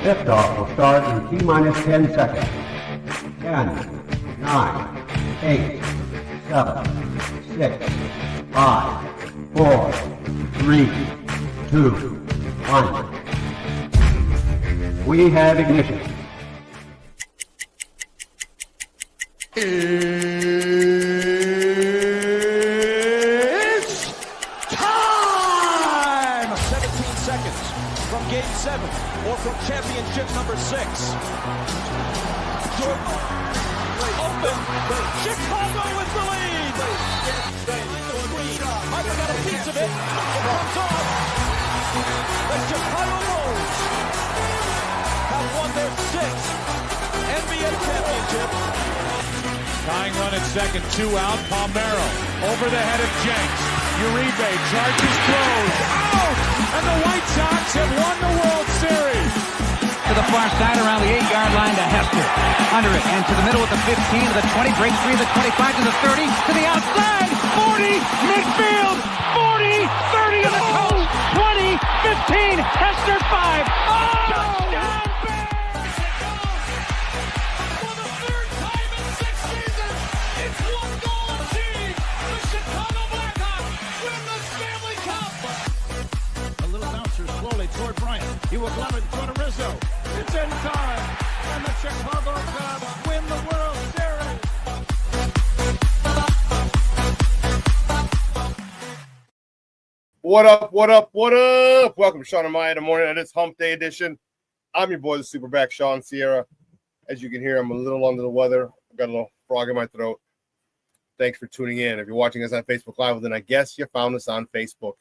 Liftoff will start in T-minus 10 seconds. 10, 9, 8, 7, 6, 5, 4, 3, 2, 1. We have ignition. It's time! 17 seconds from Game 7 or from championship number 6. Jordan open. Chicago with the lead. Harper got a piece of it. It comes off. The Chicago Bulls have won their 6th NBA championship. Tying run at second, 2 out. Palmero over the head of Jenks. Uribe charges, throws, out! And the White Sox have won the World Series. To the far side around the 8-yard line to Hester. Under it and to the middle with the 15 to the 20, breaks free to the 25 to the 30 to the outside. 40, midfield, 40, 30 to the coast, 20, 15, Hester 5. Oh! Touchdown! Toward Bryant. He will glove it toward Rizzo. It's ENCORE. And the Chicago Cubs win the World Series. What up, what up, what up? Welcome to Shawn and Maya in the morning. And it's Hump Day edition. I'm your boy, the SuperBack, Shawn Sierra. As you can hear, I'm a little under the weather. I've got a little frog in my throat. Thanks for tuning in. If you're watching us on Facebook Live, well, then I guess you found us on Facebook.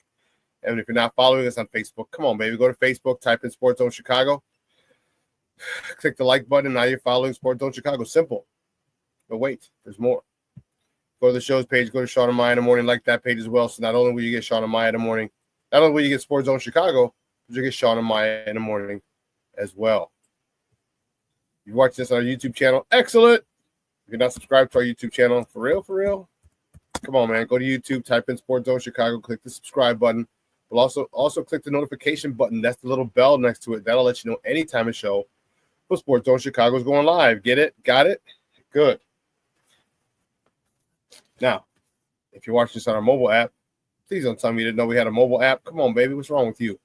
And if you're not following us on Facebook, come on, baby. Go to Facebook, type in Sports Zone Chicago. Click the like button. Now you're following Sports Zone Chicago. Simple. But wait, there's more. Go to the show's page. Go to Shawn and Maya in the morning. Like that page as well. So not only will you get Shawn and Maya in the morning, not only will you get Sports Zone Chicago, but you get Shawn and Maya in the morning as well. If you're watching this on our YouTube channel, excellent. If you're not subscribed to our YouTube channel, for real, come on, man. Go to YouTube, type in Sports Zone Chicago, click the subscribe button. We'll also click the notification button. That's the little bell next to it. That'll let you know anytime a show for Sports Zone Chicago is going live. Get it? Got it? Good. Now, if you're watching this on our mobile app, please don't tell me you didn't know we had a mobile app. Come on, baby. What's wrong with you?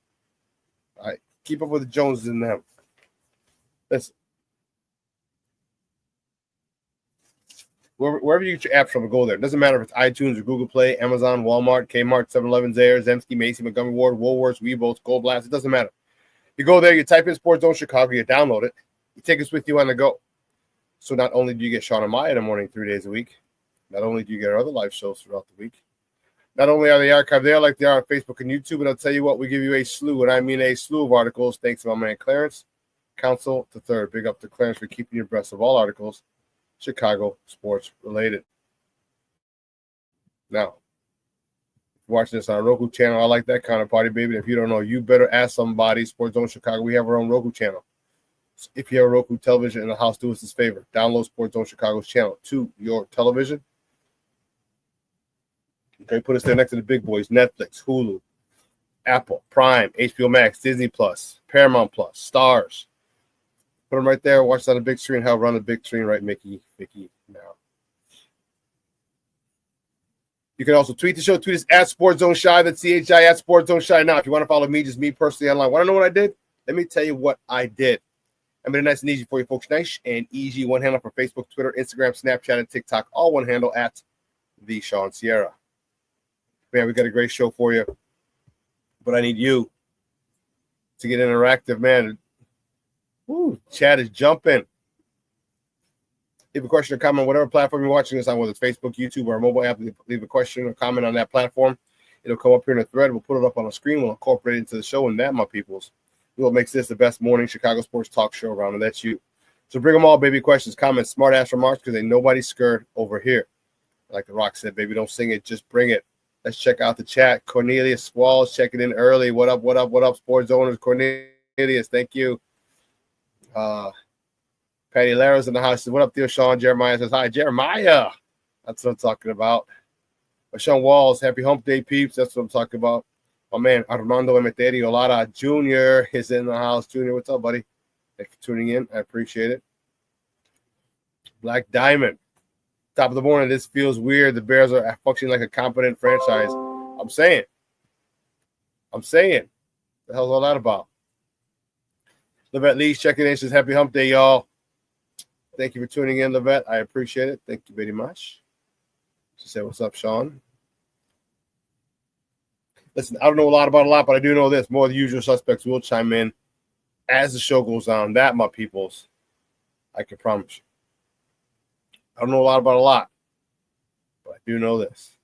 All right. Keep up with the Joneses and them. Listen. Wherever you get your apps from, go there. It doesn't matter if it's iTunes or Google Play, Amazon, Walmart, Kmart, 7-Eleven, Zayre, Zemsky, Macy, Montgomery Ward, Woolworths, Weebles, Gold Blast. It doesn't matter. You go there, you type in Sports Zone Chicago, you download it, you take us with you on the go. So not only do you get Shawn and Maya in the morning 3 days a week, not only do you get our other live shows throughout the week, not only are they archived there like they are on Facebook and YouTube, but I'll tell you what, we give you a slew, and I mean a slew of articles, thanks to my man Clarence, Council to Third. Big up to Clarence for keeping you abreast of all articles Chicago sports related. Now, watching this on our Roku channel, I like that kind of party, baby. If you don't know, you better ask somebody. Sports Zone Chicago, we have our own Roku channel. So if you have a Roku television in the house, do us this favor. Download Sports Zone Chicago's channel to your television. Okay, put us there next to the big boys. Netflix, Hulu, Apple, Prime, HBO Max, Disney Plus, Paramount Plus, Stars. Put them right there. Watch it on the big screen. How run the big screen, right, Mickey now. You can also tweet the show. Tweet us at Sports Zone Shy. That's CHI at Sports Zone Shy. Now, if you want to follow me, just me personally online. Want to know what I did? Let me tell you what I did. I made it nice and easy for you folks. Nice and easy. One handle for Facebook, Twitter, Instagram, Snapchat, and TikTok. All one handle at the Shawn Sierra. Man, we got a great show for you. But I need you to get interactive, man. Woo, chat is jumping. Leave a question or comment on whatever platform you're watching this on, whether it's Facebook, YouTube, or a mobile app. Leave a question or comment on that platform. It'll come up here in a thread. We'll put it up on the screen. We'll incorporate it into the show. And that, my peoples, is what makes this the best morning Chicago sports talk show around. And that's you. So bring them all, baby. Questions, comments, smart-ass remarks, because ain't nobody scared over here. Like The Rock said, baby, don't sing it. Just bring it. Let's check out the chat. Cornelius Swalls checking in early. What up, what up, what up, sports owners? Cornelius, thank you. Patty Lara's in the house. Says, what up, dear Shawn? Jeremiah says, hi, Jeremiah. That's what I'm talking about. Sean Walls, happy hump day, peeps. That's what I'm talking about. My man, Armando Emeterio Lara Jr. is in the house. Junior, what's up, buddy? Thanks for tuning in. I appreciate it. Black Diamond. Top of the morning. This feels weird. The Bears are functioning like a competent franchise. I'm saying. The hell's all that about? Levette Lee's checking in. Says happy hump day, y'all. Thank you for tuning in, Levette. I appreciate it. Thank you very much. She said, what's up, Shawn? Listen, I don't know a lot about a lot, but I do know this. More of the usual suspects will chime in as the show goes on. That, my peoples, I can promise you. I don't know a lot about a lot, but I do know this.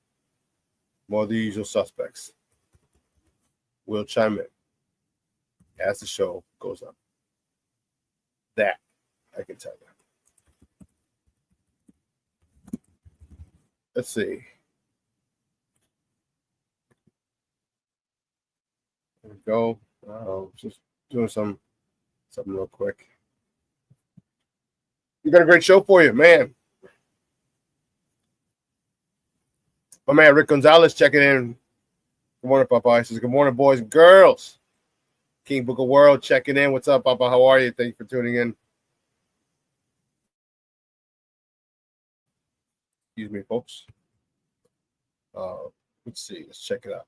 More of the usual suspects will chime in as the show goes on. That I can tell you. Let's see. There we go. Just doing something real quick. We got a great show for you, man. My man Rick Gonzalez checking in. Good morning, Papa. He says, good morning, boys and girls. King Book of World checking in. What's up, Papa? How are you? Thank you for tuning in. Excuse me, folks. Let's see. Let's check it out.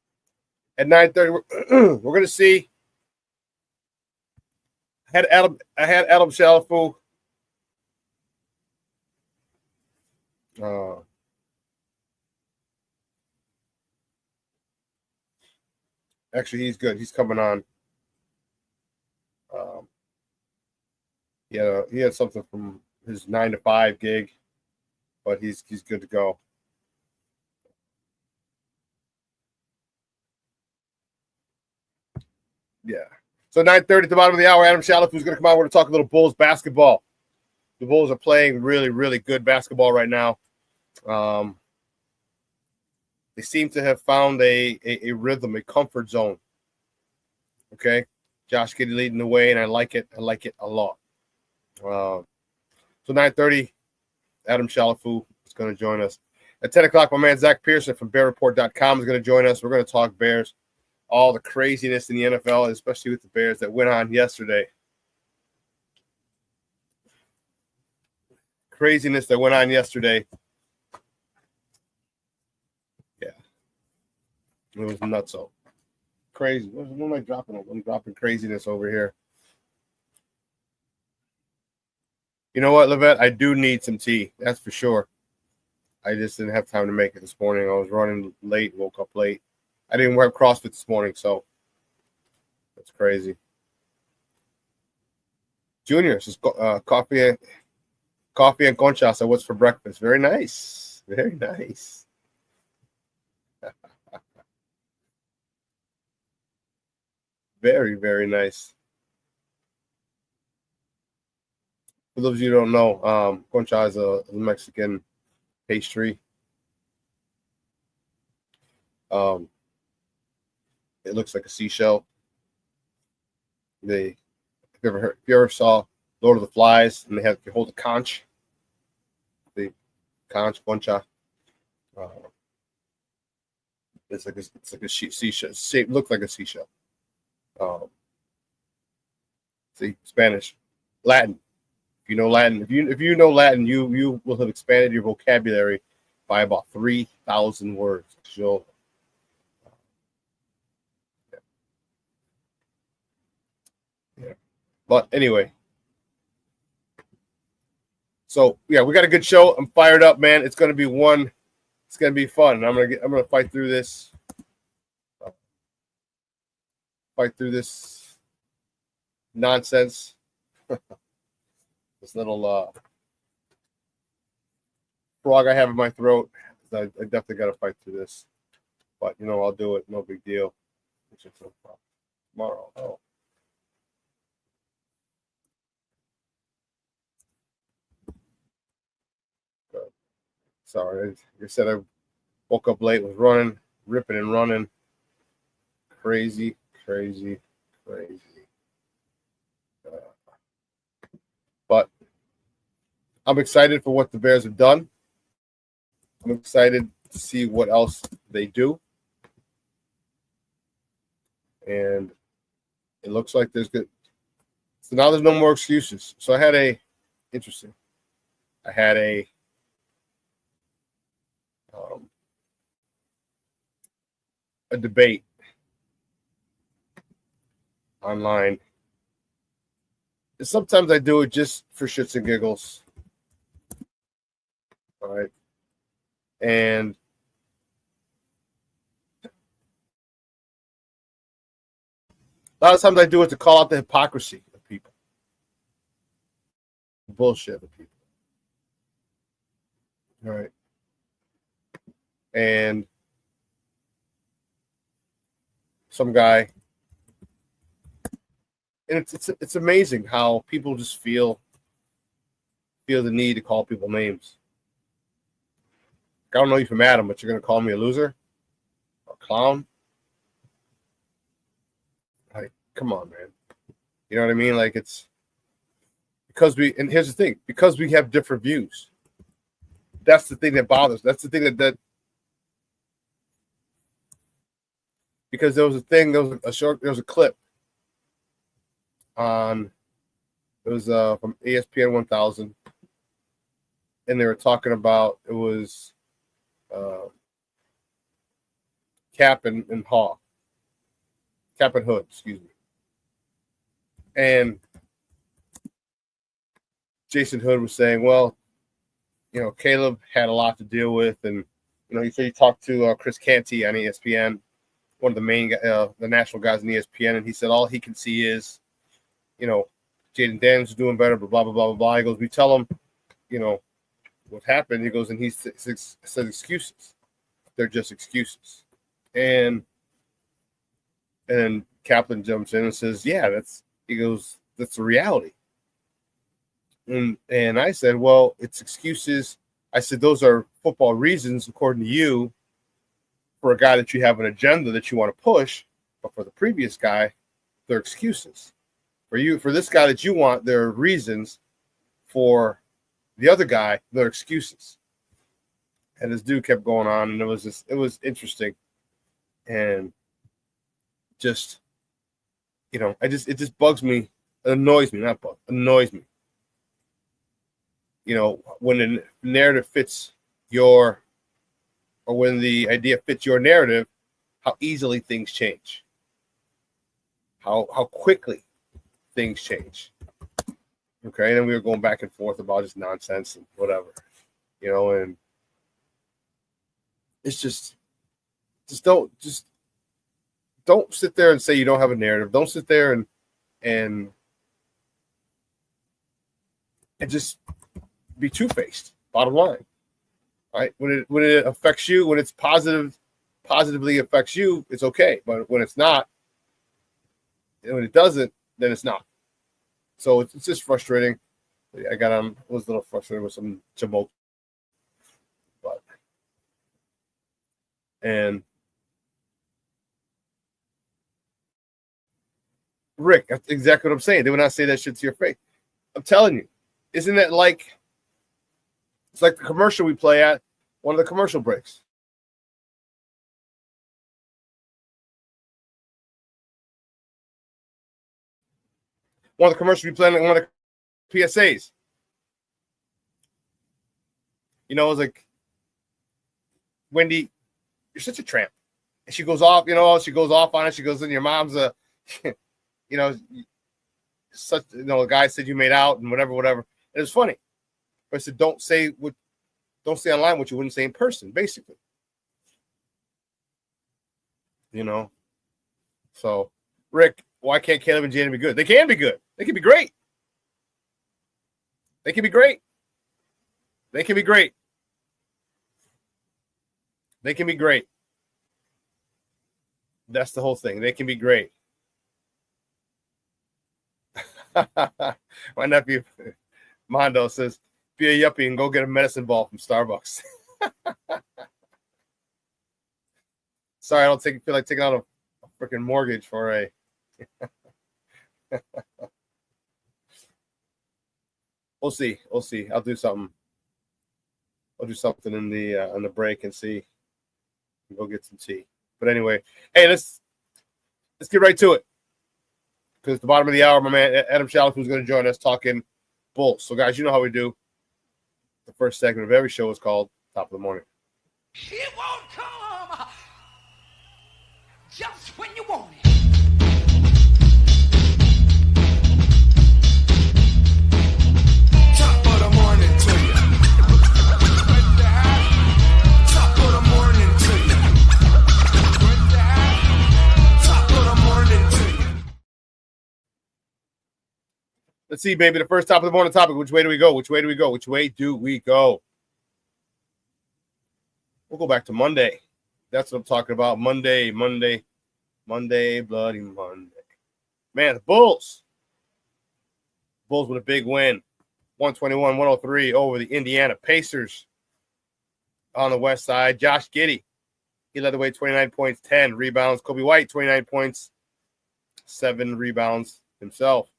At 9:30, we're going to see. I had Adam Chalifoux. Actually, he's good. He's coming on. He had something from his 9 to 5 gig, but he's good to go. Yeah. So 9:30 at the bottom of the hour, Adam Chalifoux is going to come out. We're going to talk a little Bulls basketball. The Bulls are playing really, really good basketball right now. They seem to have found a rhythm, a comfort zone. Okay. Josh Giddey leading the way, and I like it. I like it a lot. So 9:30, Adam Chalifoux is going to join us. At 10 o'clock, my man Zack Pearson from BearReport.com is going to join us. We're going to talk Bears, all the craziness in the NFL, especially with the Bears that went on yesterday. Craziness that went on yesterday. Yeah. It was nutso. Crazy. What am I dropping? I'm dropping craziness over here. You know what, Levette? I do need some tea. That's for sure. I just didn't have time to make it this morning. I was running late, woke up late. I didn't have CrossFit this morning, so that's crazy. Junior says coffee and concha. So what's for breakfast? Very nice. Very nice. Very, very nice. For those of you who don't know, concha is a Mexican pastry. It looks like a seashell. If you ever saw Lord of the Flies, and they hold a conch, the concha. It's like a seashell. Shape looks like a seashell. See, Spanish, Latin. If you know Latin, if you know Latin, you will have expanded your vocabulary by about 3,000 words. So, yeah. But anyway, so yeah, we got a good show. I'm fired up, man. It's gonna be fun. I'm gonna fight through this. Fight through this nonsense. This little frog I have in my throat. I definitely got to fight through this. But, I'll do it. No big deal. It's just no problem. Tomorrow. Oh. Good. Sorry. Like I said, I woke up late, was running, ripping and running. Crazy. But I'm excited for what the Bears have done. I'm excited to see what else they do. And it looks like there's good. So now there's no more excuses. So I had a debate online. And sometimes I do it just for shits and giggles. All right. And a lot of times I do it to call out the hypocrisy of people. Bullshit of people. All right. And some guy, and it's amazing how people just feel the need to call people names. I don't know you from Adam, but you're gonna call me a loser or a clown. Like, come on, man. You know what I mean? Like, it's because and here's the thing, because we have different views. That's the thing that bothers. That's the thing that because there was a clip on, it was from ESPN 1000, and they were talking about, it was Cap and Hood, excuse me. And Jason Hood was saying, well, Caleb had a lot to deal with, and he talked to Chris Canty on ESPN, one of the main the national guys on ESPN, and he said all he can see is, Jaden Daniels is doing better, but blah blah blah blah blah. He goes, we tell him, what happened. He goes, and he says excuses. They're just excuses, and Kaplan jumps in and says, yeah, that's the reality. And I said, well, it's excuses. I said, those are football reasons, according to you, for a guy that you have an agenda that you want to push. But for the previous guy, they're excuses. For this guy that you want, there are reasons. For the other guy, they're excuses. And this dude kept going on, and it was interesting. And just, it just bugs me. It annoys me, annoys me. When the narrative fits or when the idea fits your narrative, how easily things change. How quickly things change. Okay, and then we were going back and forth about just nonsense and whatever. And it's just don't sit there and say you don't have a narrative. Don't sit there and just be two-faced. Bottom line, right? When it affects you, when it's positively affects you, it's okay. But when it's not, and when it doesn't, then it's not. So it's just frustrating. I was a little frustrated with some Jamoke, and Rick, that's exactly what I'm saying. They would not say that shit to your face. I'm telling you, isn't that like? It's like the commercial we play at one of the commercial breaks. One of the commercials we play at one of the PSAs. It was like, Wendy, you're such a tramp. And she goes off, she goes off on it. She goes, and your mom's a, such, a guy said you made out and whatever. It was funny. But I said, don't say online what you wouldn't say in person, basically. So, Rick, why can't Caleb and Jaden be good? They can be good. They can be great. They can be great. They can be great. They can be great. That's the whole thing. They can be great. My nephew, Mondo, says, be a yuppie and go get a medicine ball from Starbucks. Sorry, I don't feel like taking out a freaking mortgage for a. We'll see. I'll do something. I'll do something in the on the break and see. Go get some tea. But anyway, hey, let's get right to it. because at the bottom of the hour, my man Adam Chalifoux is going to join us talking Bulls. So, guys, you know how we do. The first segment of every show is called Top of the Morning. It won't come just when you want it. Top of the morning to you. Top of the morning to you. Top of the morning to you. Let's see, baby. The first top of the morning topic. Which way do we go? Which way do we go? Which way do we go? We'll go back to Monday. That's what I'm talking about. Monday, bloody Monday. Man, the Bulls. Bulls with a big win. 121-103 over the Indiana Pacers on the west side. Josh Giddey, he led the way, 29 points, 10 rebounds. Kobe White, 29 points, 7 rebounds himself.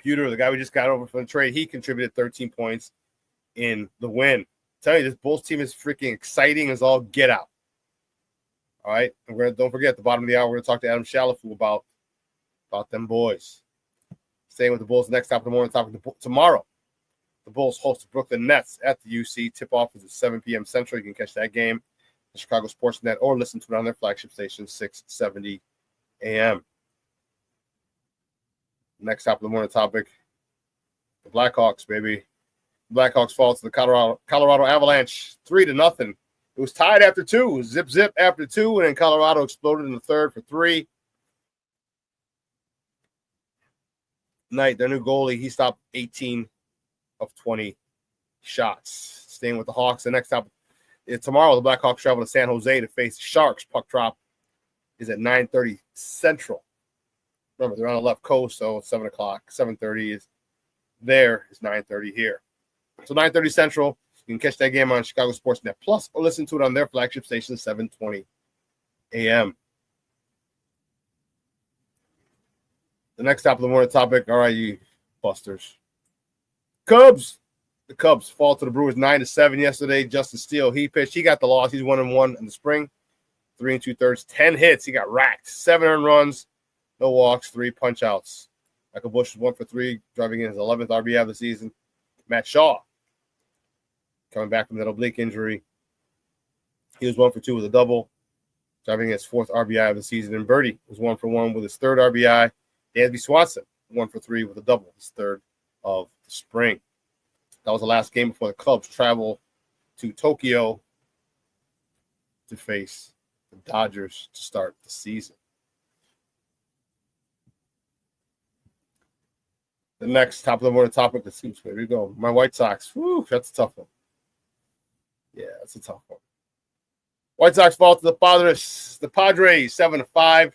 Huter, the guy we just got over from the trade, he contributed 13 points in the win. Tell you, this Bulls team is freaking exciting as all get out. All right, and don't forget at the bottom of the hour, we're gonna talk to Adam Chalifoux about them boys. Staying with the Bulls, next top of the morning topic tomorrow. The Bulls host the Brooklyn Nets at the UC. Tip-off is at 7 p.m. Central. You can catch that game on Chicago Sports Net or listen to it on their flagship station, 670 a.m. Next top of the morning topic, the Blackhawks, baby. Blackhawks fall to the Colorado Avalanche 3-0. It was tied after 2. It was zip after 2, and then Colorado exploded in the third for 3. Knight, their new goalie, he stopped 18 of 20 shots. Staying with the Hawks, the next top tomorrow, the Blackhawks travel to San Jose to face the Sharks. Puck drop is at 9:30 Central. Remember, they're on the left coast, so it's 7 o'clock. 7:30 is there. It's 9:30 here. So 9:30 Central, you can catch that game on Chicago Sports Net Plus or listen to it on their flagship station, 7:20 a.m. The next top of the morning topic, all right, you busters. Cubs. The Cubs fall to the Brewers 9-7 yesterday. Justin Steele, he pitched. He got the loss. He's 1-1 in the spring. 3 2/3, 10 hits. He got racked. 7 earned runs, no walks, 3 punch-outs. Michael Busch was 1 for 3, driving in his 11th RBI of the season. Matt Shaw, coming back from that oblique injury, he was 1 for 2 with a double, driving in his 4th RBI of the season. And Birdie was 1 for 1 with his 3rd RBI. Dansby Swanson, 1 for 3 with a double, his 3rd of the spring. That was the last game before the Cubs travel to Tokyo to face the Dodgers to start the season. The next top of the morning topic, let's see, where we go. My White Sox. Whew, that's a tough one. Yeah, that's a tough one. White Sox fall to the Padres 7-5.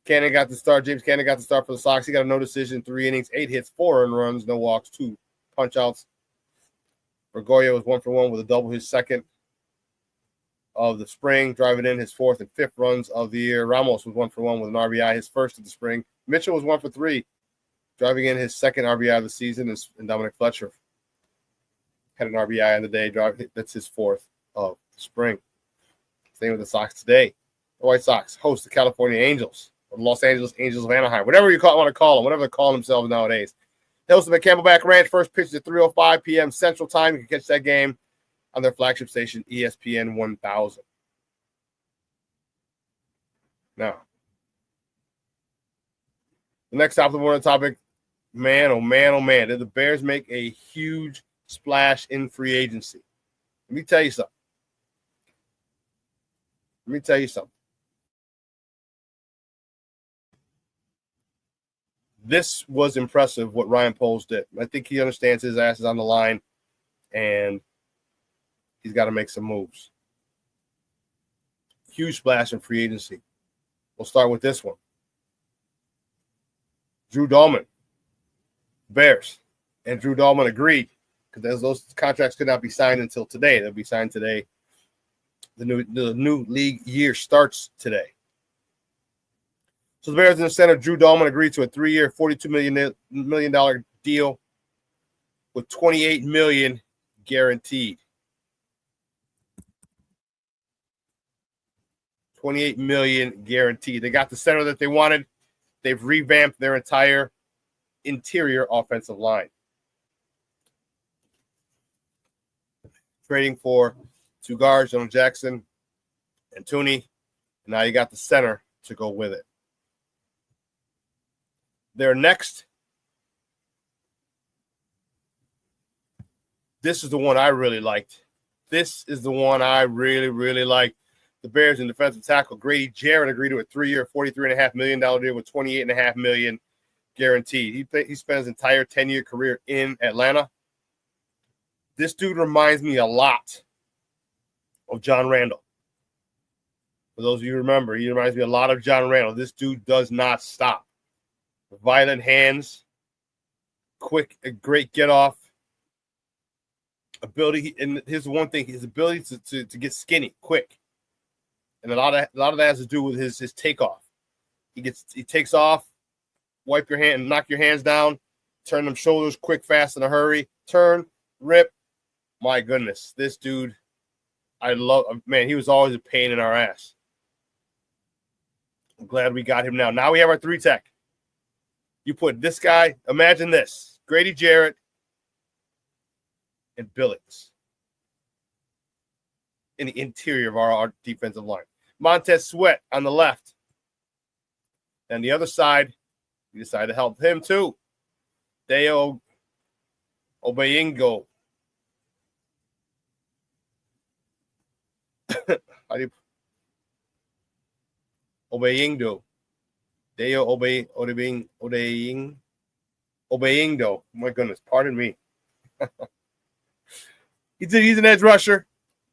Cannon got the start. James Cannon got the start for the Sox. He got a no decision, 3 innings, 8 hits, 4 earned runs, no walks, 2 punch-outs. Bergoglio was 1 for 1 with a double, his 2nd of the spring, driving in his 4th and 5th runs of the year. Ramos was 1 for 1 with an RBI, his 1st of the spring. Mitchell was 1 for 3, driving in his 2nd RBI of the season. And Dominic Fletcher had an RBI on the day. That's his 4th of the spring. Staying with the Sox today. The White Sox host the California Angels, or the Los Angeles Angels of Anaheim, whatever you want to call them, whatever they call themselves nowadays. They host them at Camelback Ranch. First pitch is at 3:05 p.m. Central Time. You can catch that game on their flagship station, ESPN 1000. Now, the next top of the morning topic, man, oh man, oh man, did the Bears make a huge splash in free agency? Let me tell you something. This was impressive what Ryan Poles did. I think he understands his ass is on the line, and he's got to make some moves. Huge splash in free agency. We'll start with this one. Drew Dahlman, Bears, and Drew Dahlman agreed because those contracts could not be signed until today. They'll be signed today. The new league year starts today. So the Bears and the center, Drew Dahlman, agreed to a 3-year, $42 million deal with $28 million guaranteed. $28 million guaranteed. They got the center that they wanted. They've revamped their entire interior offensive line. Trading for 2 guards, Jonah Jackson and Tooney. And now you got the center to go with it. Their next. This is the one I really liked. This is the one I really, really liked. The Bears in defensive tackle Grady Jarrett agreed to a 3-year, $43.5 million deal with $28.5 million guaranteed. He spent his entire 10-year career in Atlanta. This dude reminds me a lot of John Randall. For those of you who remember, he reminds me a lot of John Randall. This dude does not stop. Violent hands, quick, a great get off. Ability, and here's the one thing: his ability to get skinny quick, and a lot of that has to do with his takeoff. He takes off, wipe your hand, knock your hands down, turn them shoulders quick, fast, in a hurry, turn, rip. My goodness, this dude, I love. Man, he was always a pain in our ass. I'm glad we got him now. Now we have our 3-tech. You put this guy. Imagine this: Grady Jarrett and Billings in the interior of our defensive line. Montez Sweat on the left. And the other side, we decided to help him too. Deo Obayingo. Obayingdo. Deo Obayingdo. My goodness, pardon me. He's an edge rusher.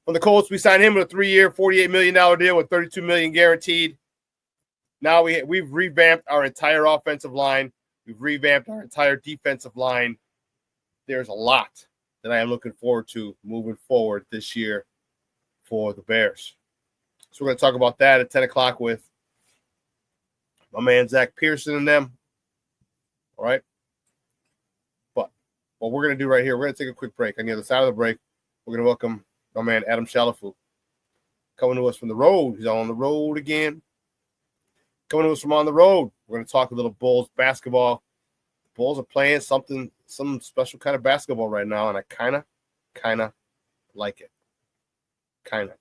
From the Colts, we signed him with a 3-year, $48 million deal with $32 million guaranteed. Now we've revamped our entire offensive line. We've revamped our entire defensive line. There's a lot that I am looking forward to moving forward this year for the Bears. So we're going to talk about that at 10 o'clock with my man Zack Pearson and them. All right. But what we're going to do right here, we're going to take a quick break. On the other side of the break, we're going to welcome my man Adam Chalifoux, coming to us from the road. He's on the road again. Coming to us from on the road. We're going to talk a little Bulls basketball. The Bulls are playing some special kind of basketball right now, and I kind of like it. Kind of.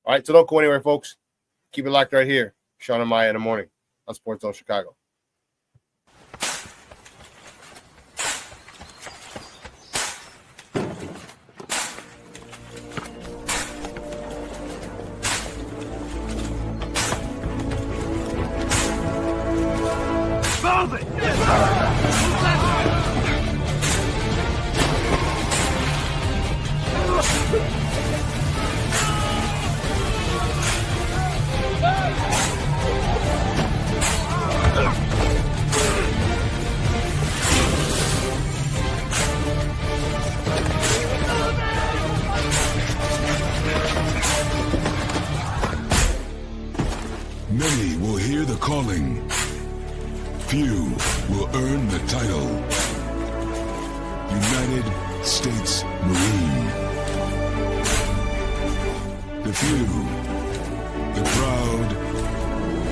All right, so don't go anywhere, folks. Keep it locked right here. Shawn and Maya in the morning on Sports Zone Chicago. Many will hear the calling. Few will earn the title. United States Marine. The few, the proud,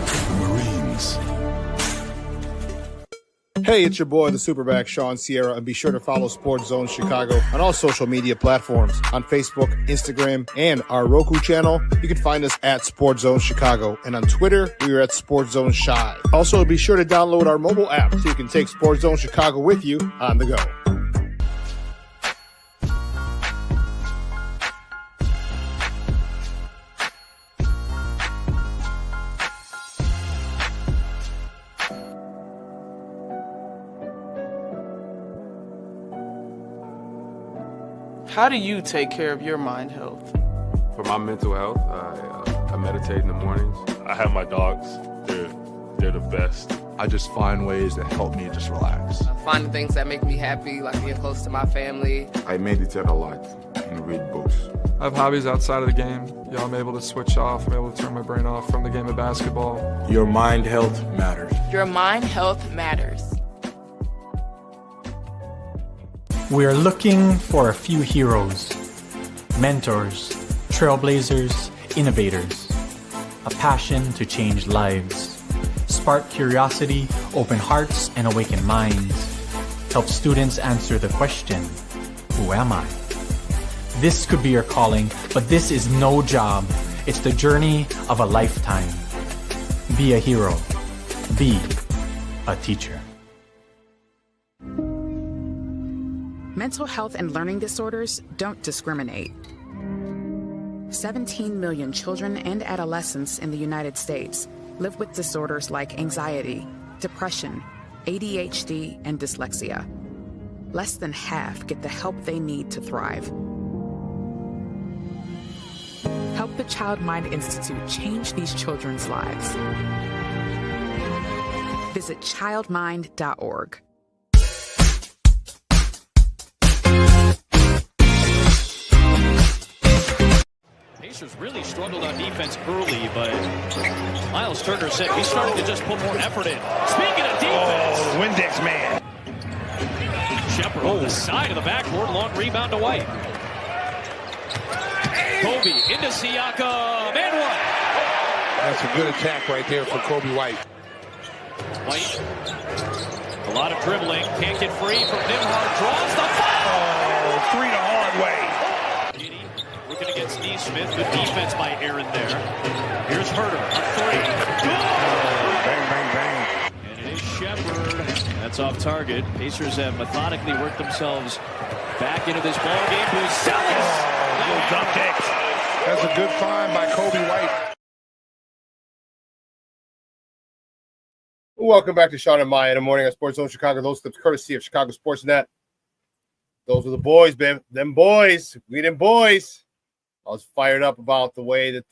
the Marines. Hey, it's your boy, the SuperBack, Shawn Sierra, and be sure to follow Sports Zone Chicago on all social media platforms, on Facebook, Instagram, and our Roku channel. You can find us at Sports Zone Chicago, and on Twitter, we are at Sports Zone Shy. Also, be sure to download our mobile app so you can take Sports Zone Chicago with you on the go. How do you take care of your mind health? For my mental health, I meditate in the mornings. I have my dogs. They're the best. I just find ways that help me just relax. Finding things that make me happy, like being close to my family. I meditate a lot and read books. I have hobbies outside of the game. I'm able to switch off. I'm able to turn my brain off from the game of basketball. Your mind health matters. Your mind health matters. We are looking for a few heroes, mentors, trailblazers, innovators. a passion to change lives. Spark curiosity, open hearts, and awaken minds. Help students answer the question, who am I? This could be your calling, but this is no job. It's the journey of a lifetime. Be a hero. Be a teacher. Mental health and learning disorders don't discriminate. 17 million children and adolescents in the United States live with disorders like anxiety, depression, ADHD, and dyslexia. Less than half get the help they need to thrive. Help the Child Mind Institute change these children's lives. Visit childmind.org. Pacers really struggled on defense early, but Miles Turner said he's starting to just put more effort in. Speaking of defense. Oh, Windex man. Shepard on the side of the backboard, long rebound to White. Kobe into Siakam, and one. That's a good attack right there for Kobe White. White, a lot of dribbling, can't get free from Nembhard, draws the foul. Oh, three the hard way. Looking against Neesmith, good defense by Aaron there. Here's Herter, a three. Bang, bang, bang. And it is Shepard. That's off target. Pacers have methodically worked themselves back into this ball game. Buzelis. Little drop kick. That's a good find by Kobe White. Welcome back to Shawn and Maya in the morning on Sports Zone Chicago. Those clips courtesy of Chicago Sports Net. Those are the boys, man. Them boys. We them boys. I was fired up about the way that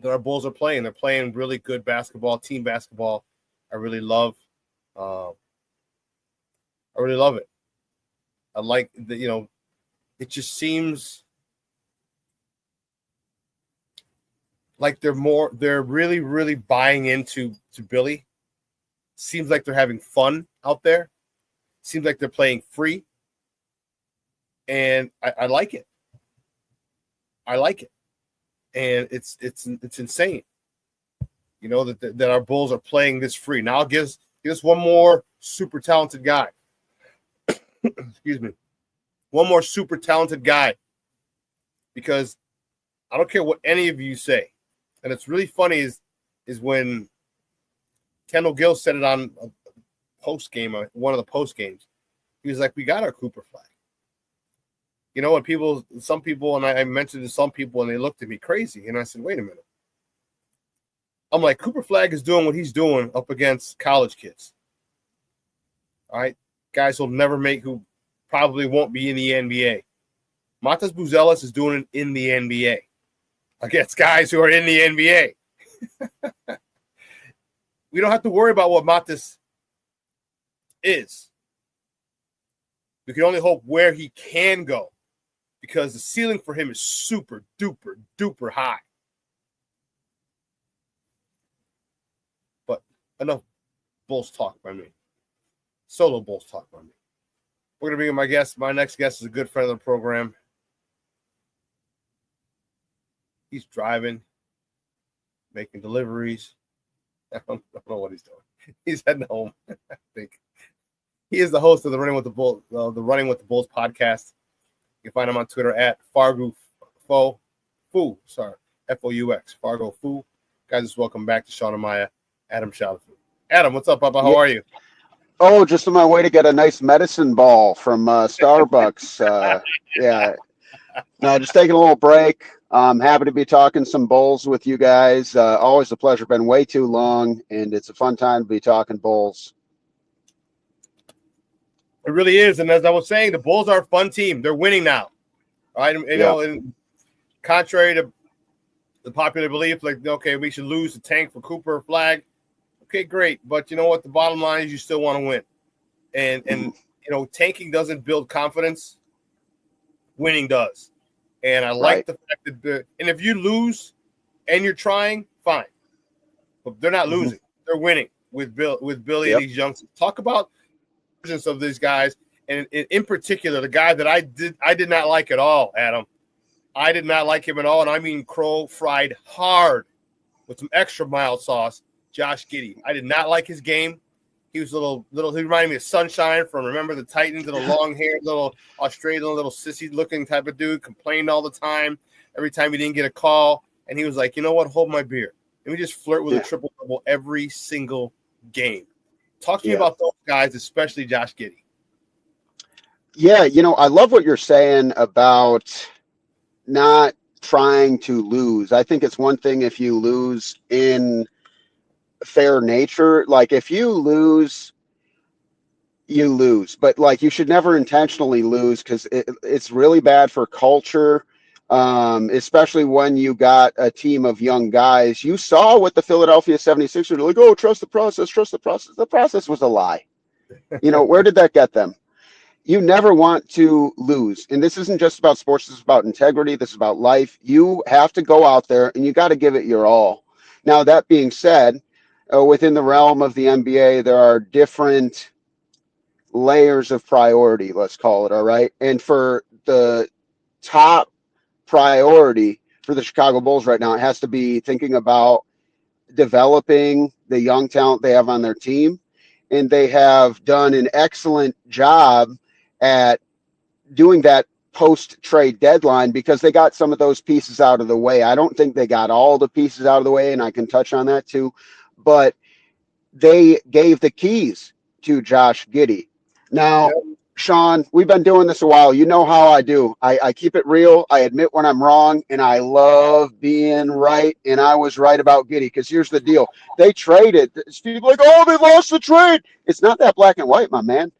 our Bulls are playing. They're playing really good basketball, team basketball. I really love it. I like that, it just seems like they're really, really buying into Billy. Seems like they're having fun out there. Seems like they're playing free. And I like it. I like it. And it's insane. That our Bulls are playing this free. Now give us one more super talented guy. Excuse me. One more super talented guy. Because I don't care what any of you say. And it's really funny is when Kendall Gill said it on a post game, one of the post games. He was like, we got our Cooper flag. When some people, and I mentioned to some people, and they looked at me crazy. And I said, wait a minute. I'm like, Cooper Flag is doing what he's doing up against college kids. All right? Guys who'll never who probably won't be in the NBA. Matas Buzelis is doing it in the NBA against guys who are in the NBA. We don't have to worry about what Matas is. We can only hope where he can go, because the ceiling for him is super duper duper high. But enough Bulls talk by me. Solo Bulls talk by me. We're going to bring in my guest. My next guest is a good friend of the program. He's driving, making deliveries. I don't know what he's doing. He's heading home, I think. He is the host of the Running with the Bulls podcast. You can find him on Twitter at Fargo Faux. F-O-U-X. Fargo Foo. Guys, just welcome back to Shawn and Maya, Adam Chalifoux. Adam, what's up, Papa? How are you? Oh, just on my way to get a nice medicine ball from Starbucks. Yeah. No, just taking a little break. Happy to be talking some Bulls with you guys. Always a pleasure. Been way too long, and it's a fun time to be talking Bulls. It really is. And as I was saying, the Bulls are a fun team. They're winning now. All right. And contrary to the popular belief, like, okay, we should lose the tank for Cooper Flag. Okay, great. But you know what? The bottom line is you still want to win. And tanking doesn't build confidence. Winning does. And I like the fact that and if you lose and you're trying, fine. But they're not losing. They're winning with Billy and these youngsters. Talk about of these guys, and in particular, the guy that I did not like at all, Adam, I did not like him at all, and I mean crow fried hard with some extra mild sauce. Josh Giddey. I did not like his game. He was little. He reminded me of Sunshine from Remember the Titans, little long-haired, little Australian, little sissy-looking type of dude. Complained all the time. Every time he didn't get a call, and he was like, you know what? Hold my beer. Let me just flirt with a triple-double every single game. Talk to me about those guys, especially Josh Giddey. Yeah, I love what you're saying about not trying to lose. I think it's one thing if you lose in fair nature. Like if you lose, you lose. But like you should never intentionally lose because it's really bad for culture, especially when you got a team of young guys. You saw what the Philadelphia 76ers were like, oh, trust the process, trust the process. The process was a lie. Where did that get them? You never want to lose. And this isn't just about sports. This is about integrity. This is about life. You have to go out there and you got to give it your all. Now, that being said, within the realm of the NBA, there are different layers of priority, let's call it, all right? And for the top priority for the Chicago Bulls right now, it has to be thinking about developing the young talent they have on their team. And they have done an excellent job at doing that post-trade deadline because they got some of those pieces out of the way. I don't think they got all the pieces out of the way, and I can touch on that too. But they gave the keys to Josh Giddey. Now, Shawn, we've been doing this a while. You know how I do. I keep it real. I admit when I'm wrong, and I love being right. And I was right about Giddey because here's the deal. They traded. People are like, oh, they lost the trade. It's not that black and white, my man.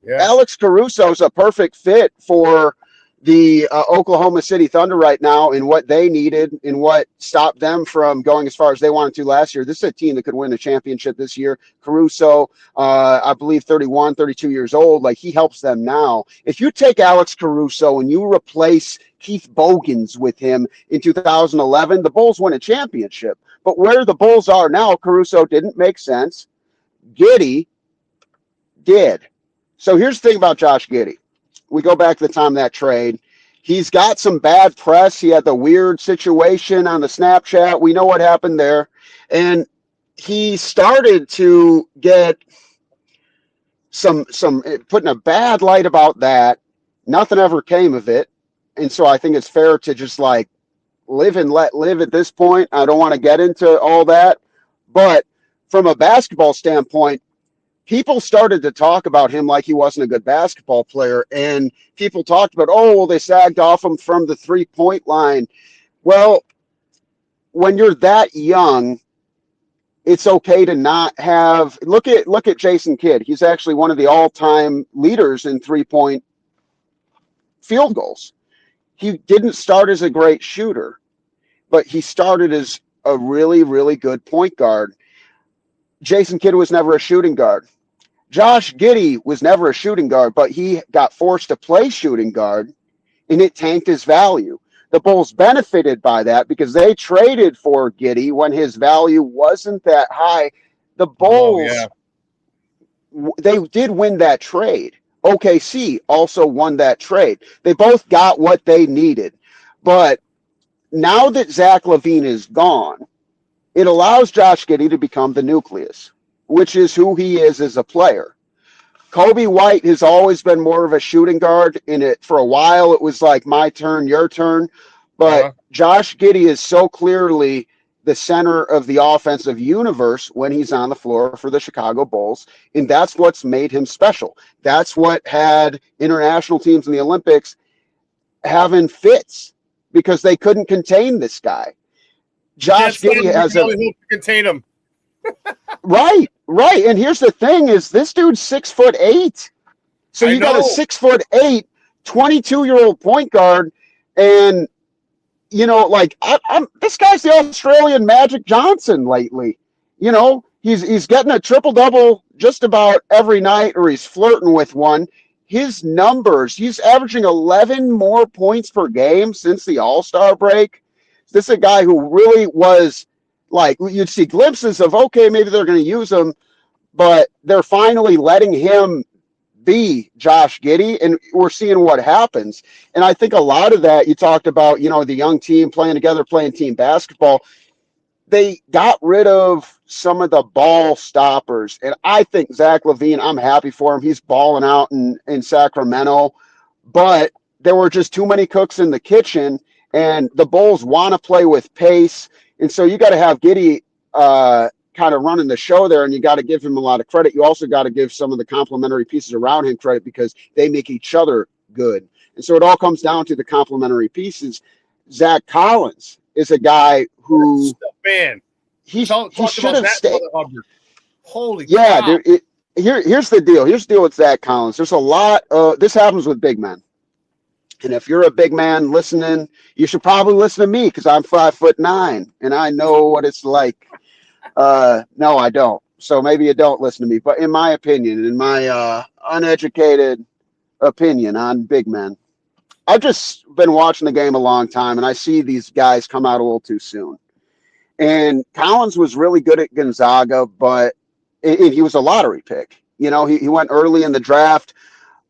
Yeah. Alex Caruso is a perfect fit for the Oklahoma City Thunder right now and what they needed and what stopped them from going as far as they wanted to last year. This is a team that could win a championship this year. Caruso, I believe 31, 32 years old. Like he helps them now. If you take Alex Caruso and you replace Keith Bogans with him in 2011, the Bulls win a championship. But where the Bulls are now, Caruso didn't make sense. Giddey did. So here's the thing about Josh Giddey. We go back to the time of that trade. He's got some bad press. He had the weird situation on the Snapchat. We know what happened there. And he started to get some put in a bad light about that. Nothing ever came of it. And so I think it's fair to just like live and let live at this point. I don't want to get into all that. But from a basketball standpoint, people started to talk about him like he wasn't a good basketball player. And people talked about, oh, well, they sagged off him from the 3-point line. Well, when you're that young, it's okay to not have – look at Jason Kidd. He's actually one of the all-time leaders in 3-point field goals. He didn't start as a great shooter, but he started as a really, really good point guard. Jason Kidd was never a shooting guard. Josh Giddey was never a shooting guard, but he got forced to play shooting guard, and it tanked his value. The Bulls benefited by that because they traded for Giddey when his value wasn't that high. The Bulls, they did win that trade. OKC also won that trade. They both got what they needed. But now that Zach LaVine is gone, it allows Josh Giddey to become the nucleus, which is who he is as a player. Kobe White has always been more of a shooting guard. For a while, it was like my turn, your turn. But Josh Giddey is so clearly the center of the offensive universe when he's on the floor for the Chicago Bulls. And that's what's made him special. That's what had international teams in the Olympics having fits because they couldn't contain this guy. Josh Giddey has to contain him. Right. And here's the thing is this dude's 6'8". So you got a 6'8", 22-year-old point guard. And, you know, like this guy's the Australian Magic Johnson lately. You know, he's getting a triple-double just about every night, or he's flirting with one. His numbers, he's averaging 11 more points per game since the All-Star break. This is a guy who really was like, you'd see glimpses of, okay, maybe they're going to use him, but they're finally letting him be Josh Giddey, and we're seeing what happens. And I think a lot of that, you talked about, the young team playing together, playing team basketball. They got rid of some of the ball stoppers. And I think Zach LaVine, I'm happy for him. He's balling out in Sacramento. But there were just too many cooks in the kitchen, and the Bulls want to play with pace. And so you got to have Giddey kind of running the show there, and you got to give him a lot of credit. You also got to give some of the complementary pieces around him credit because they make each other good. And so it all comes down to the complementary pieces. Zach Collins is a guy who he should have stayed. Holy cow. Here's the deal. Here's the deal with Zach Collins. There's a lot of this happens with big men. And if you're a big man listening, you should probably listen to me because I'm 5'9" and I know what it's like. No, I don't. So maybe you don't listen to me. But in my opinion, in my uneducated opinion on big men, I've just been watching the game a long time, and I see these guys come out a little too soon. And Collins was really good at Gonzaga, but he was a lottery pick. He went early in the draft,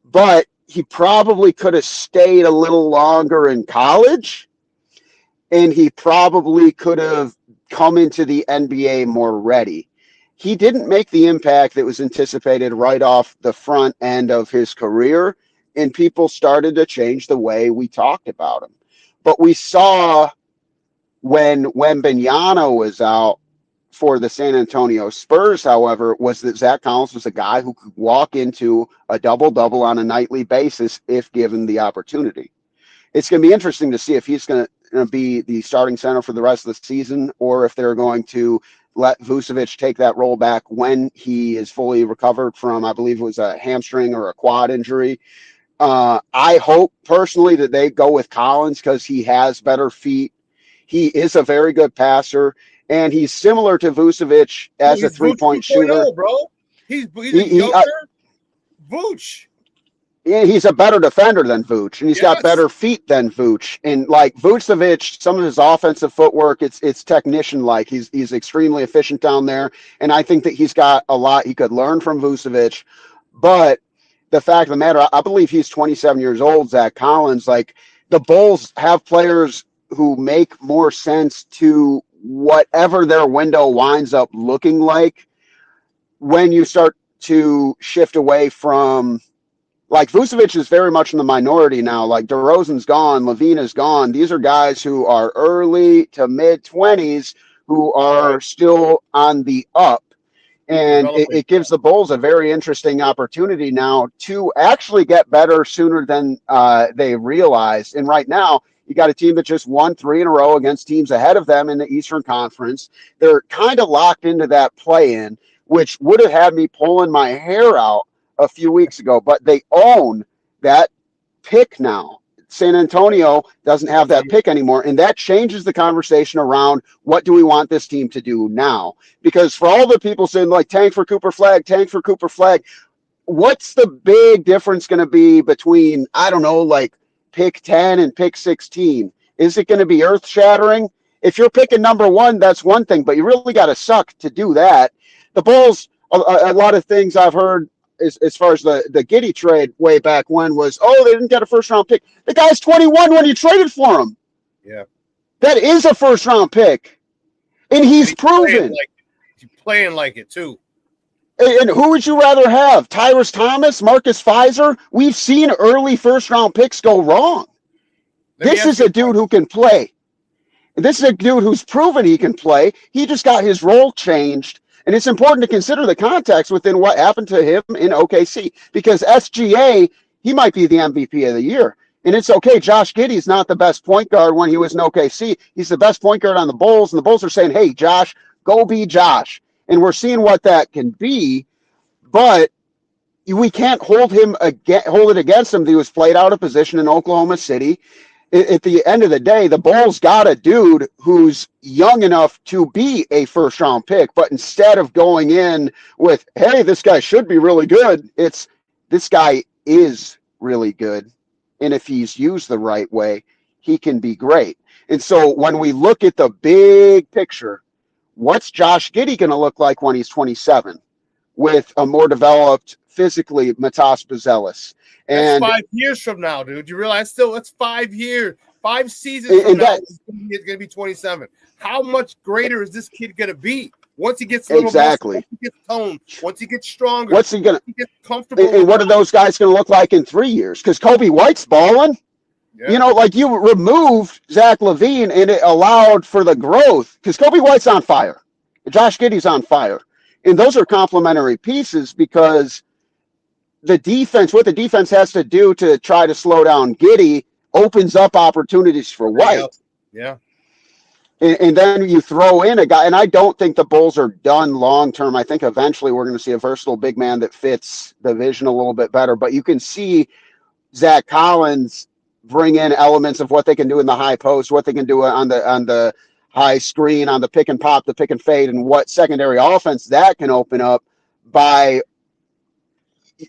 but he probably could have stayed a little longer in college, and he probably could have come into the NBA more ready. He didn't make the impact that was anticipated right off the front end of his career, and people started to change the way we talked about him. But we saw when Wembanyama was out for the San Antonio Spurs, however, was that Zach Collins was a guy who could walk into a double-double on a nightly basis if given the opportunity. It's going to be interesting to see if he's going to be the starting center for the rest of the season, or if they're going to let Vucevic take that role back when he is fully recovered from, I believe it was a hamstring or a quad injury. I hope personally that they go with Collins because he has better feet. He is a very good passer, and he's similar to Vucevic as a three-point shooter. Bro. He's younger Vooch. Yeah, he's a better defender than Vooch, and he's got better feet than Vooch. And like Vucevic, some of his offensive footwork, it's technician-like. He's extremely efficient down there, and I think that he's got a lot he could learn from Vucevic. But the fact of the matter, I believe he's 27 years old, Zach Collins. Like, the Bulls have players who make more sense to whatever their window winds up looking like when you start to shift away from, like, Vucevic is very much in the minority now. Like, DeRozan's gone, LaVine is gone. These are guys who are early to mid-20s who are still on the up. And it gives the Bulls a very interesting opportunity now to actually get better sooner than they realized. And right now, you got a team that just won 3 in a row against teams ahead of them in the Eastern Conference. They're kind of locked into that play-in, which would have had me pulling my hair out a few weeks ago. But they own that pick now. San Antonio doesn't have that pick anymore, and that changes the conversation around what do we want this team to do now. Because for all the people saying, like, tank for Cooper Flag, what's the big difference going to be between, I don't know, like pick 10 and pick 16? Is it going to be earth-shattering? If you're picking number 1, that's one thing, but you really got to suck to do that. The Bulls, a lot of things I've heard as far as the Giddey trade way back when was, they didn't get a first-round pick. The guy's 21 when you traded for him. Yeah. That is a first-round pick. And he's proven. He's playing like it, too. And who would you rather have? Tyrus Thomas, Marcus Fizer? We've seen early first-round picks go wrong. This is a dude who can play. This is a dude who's proven he can play. He just got his role changed. And it's important to consider the context within what happened to him in OKC, because SGA, he might be the MVP of the year. And it's okay. Josh Giddey's not the best point guard when he was in OKC. He's the best point guard on the Bulls, and the Bulls are saying, hey, Josh, go be Josh. And we're seeing what that can be, but we can't hold it against him that he was played out of position in Oklahoma City. At the end of the day, the Bulls got a dude who's young enough to be a first-round pick, but instead of going in with, hey, this guy should be really good, it's this guy is really good. And if he's used the right way, he can be great. And so when we look at the big picture, what's Josh Giddey going to look like when he's 27 with a more developed physically Matas Buzelis. That's And 5 years from now, dude. You realize that's 5 years, 5 seasons from now. He's going to be 27. How much greater is this kid going to be once he gets a little muscle, once he gets toned, once he gets stronger? What's he going to get comfortable? And what are those guys going to look like in 3 years? Because Kobe White's balling. Yeah. You know, like you removed Zach LaVine and it allowed for the growth because Kobe White's on fire. Josh Giddey's on fire. And those are complementary pieces because the defense, what the defense has to do to try to slow down Giddey opens up opportunities for White. Yeah. And then you throw in a guy, and I don't think the Bulls are done long term. I think eventually we're going to see a versatile big man that fits the vision a little bit better. But you can see Zach Collins bring in elements of what they can do in the high post, what they can do on the high screen, on the pick and pop, the pick and fade, and what secondary offense that can open up by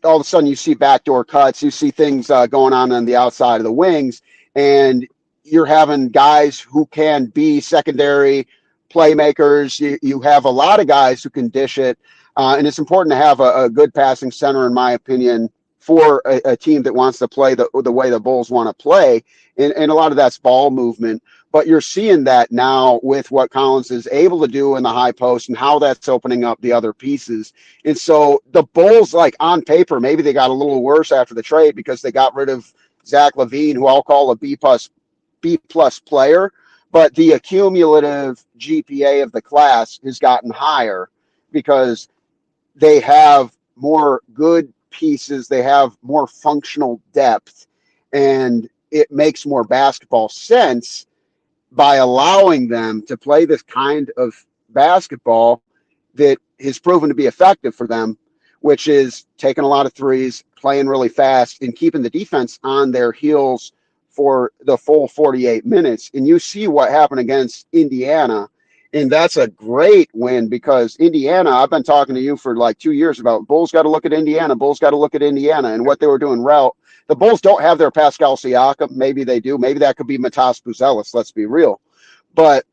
all of a sudden you see backdoor cuts, you see things going on the outside of the wings, and you're having guys who can be secondary playmakers. You have a lot of guys who can dish it, and it's important to have a good passing center, in my opinion, for a team that wants to play the way the Bulls want to play. And a lot of that's ball movement. But you're seeing that now with what Collins is able to do in the high post and how that's opening up the other pieces. And so the Bulls, like on paper, maybe they got a little worse after the trade because they got rid of Zach LaVine, who I'll call a B plus player. But the accumulative GPA of the class has gotten higher because they have more good pieces, they have more functional depth, and it makes more basketball sense by allowing them to play this kind of basketball that has proven to be effective for them, which is taking a lot of threes, playing really fast, and keeping the defense on their heels for the full 48 minutes. And you see what happened against Indiana. And that's a great win because Indiana, I've been talking to you for like 2 years about Bulls got to look at Indiana. Bulls got to look at Indiana and what they were doing route. The Bulls don't have their Pascal Siakam. Maybe they do. Maybe that could be Matas Buzelis. Let's be real. But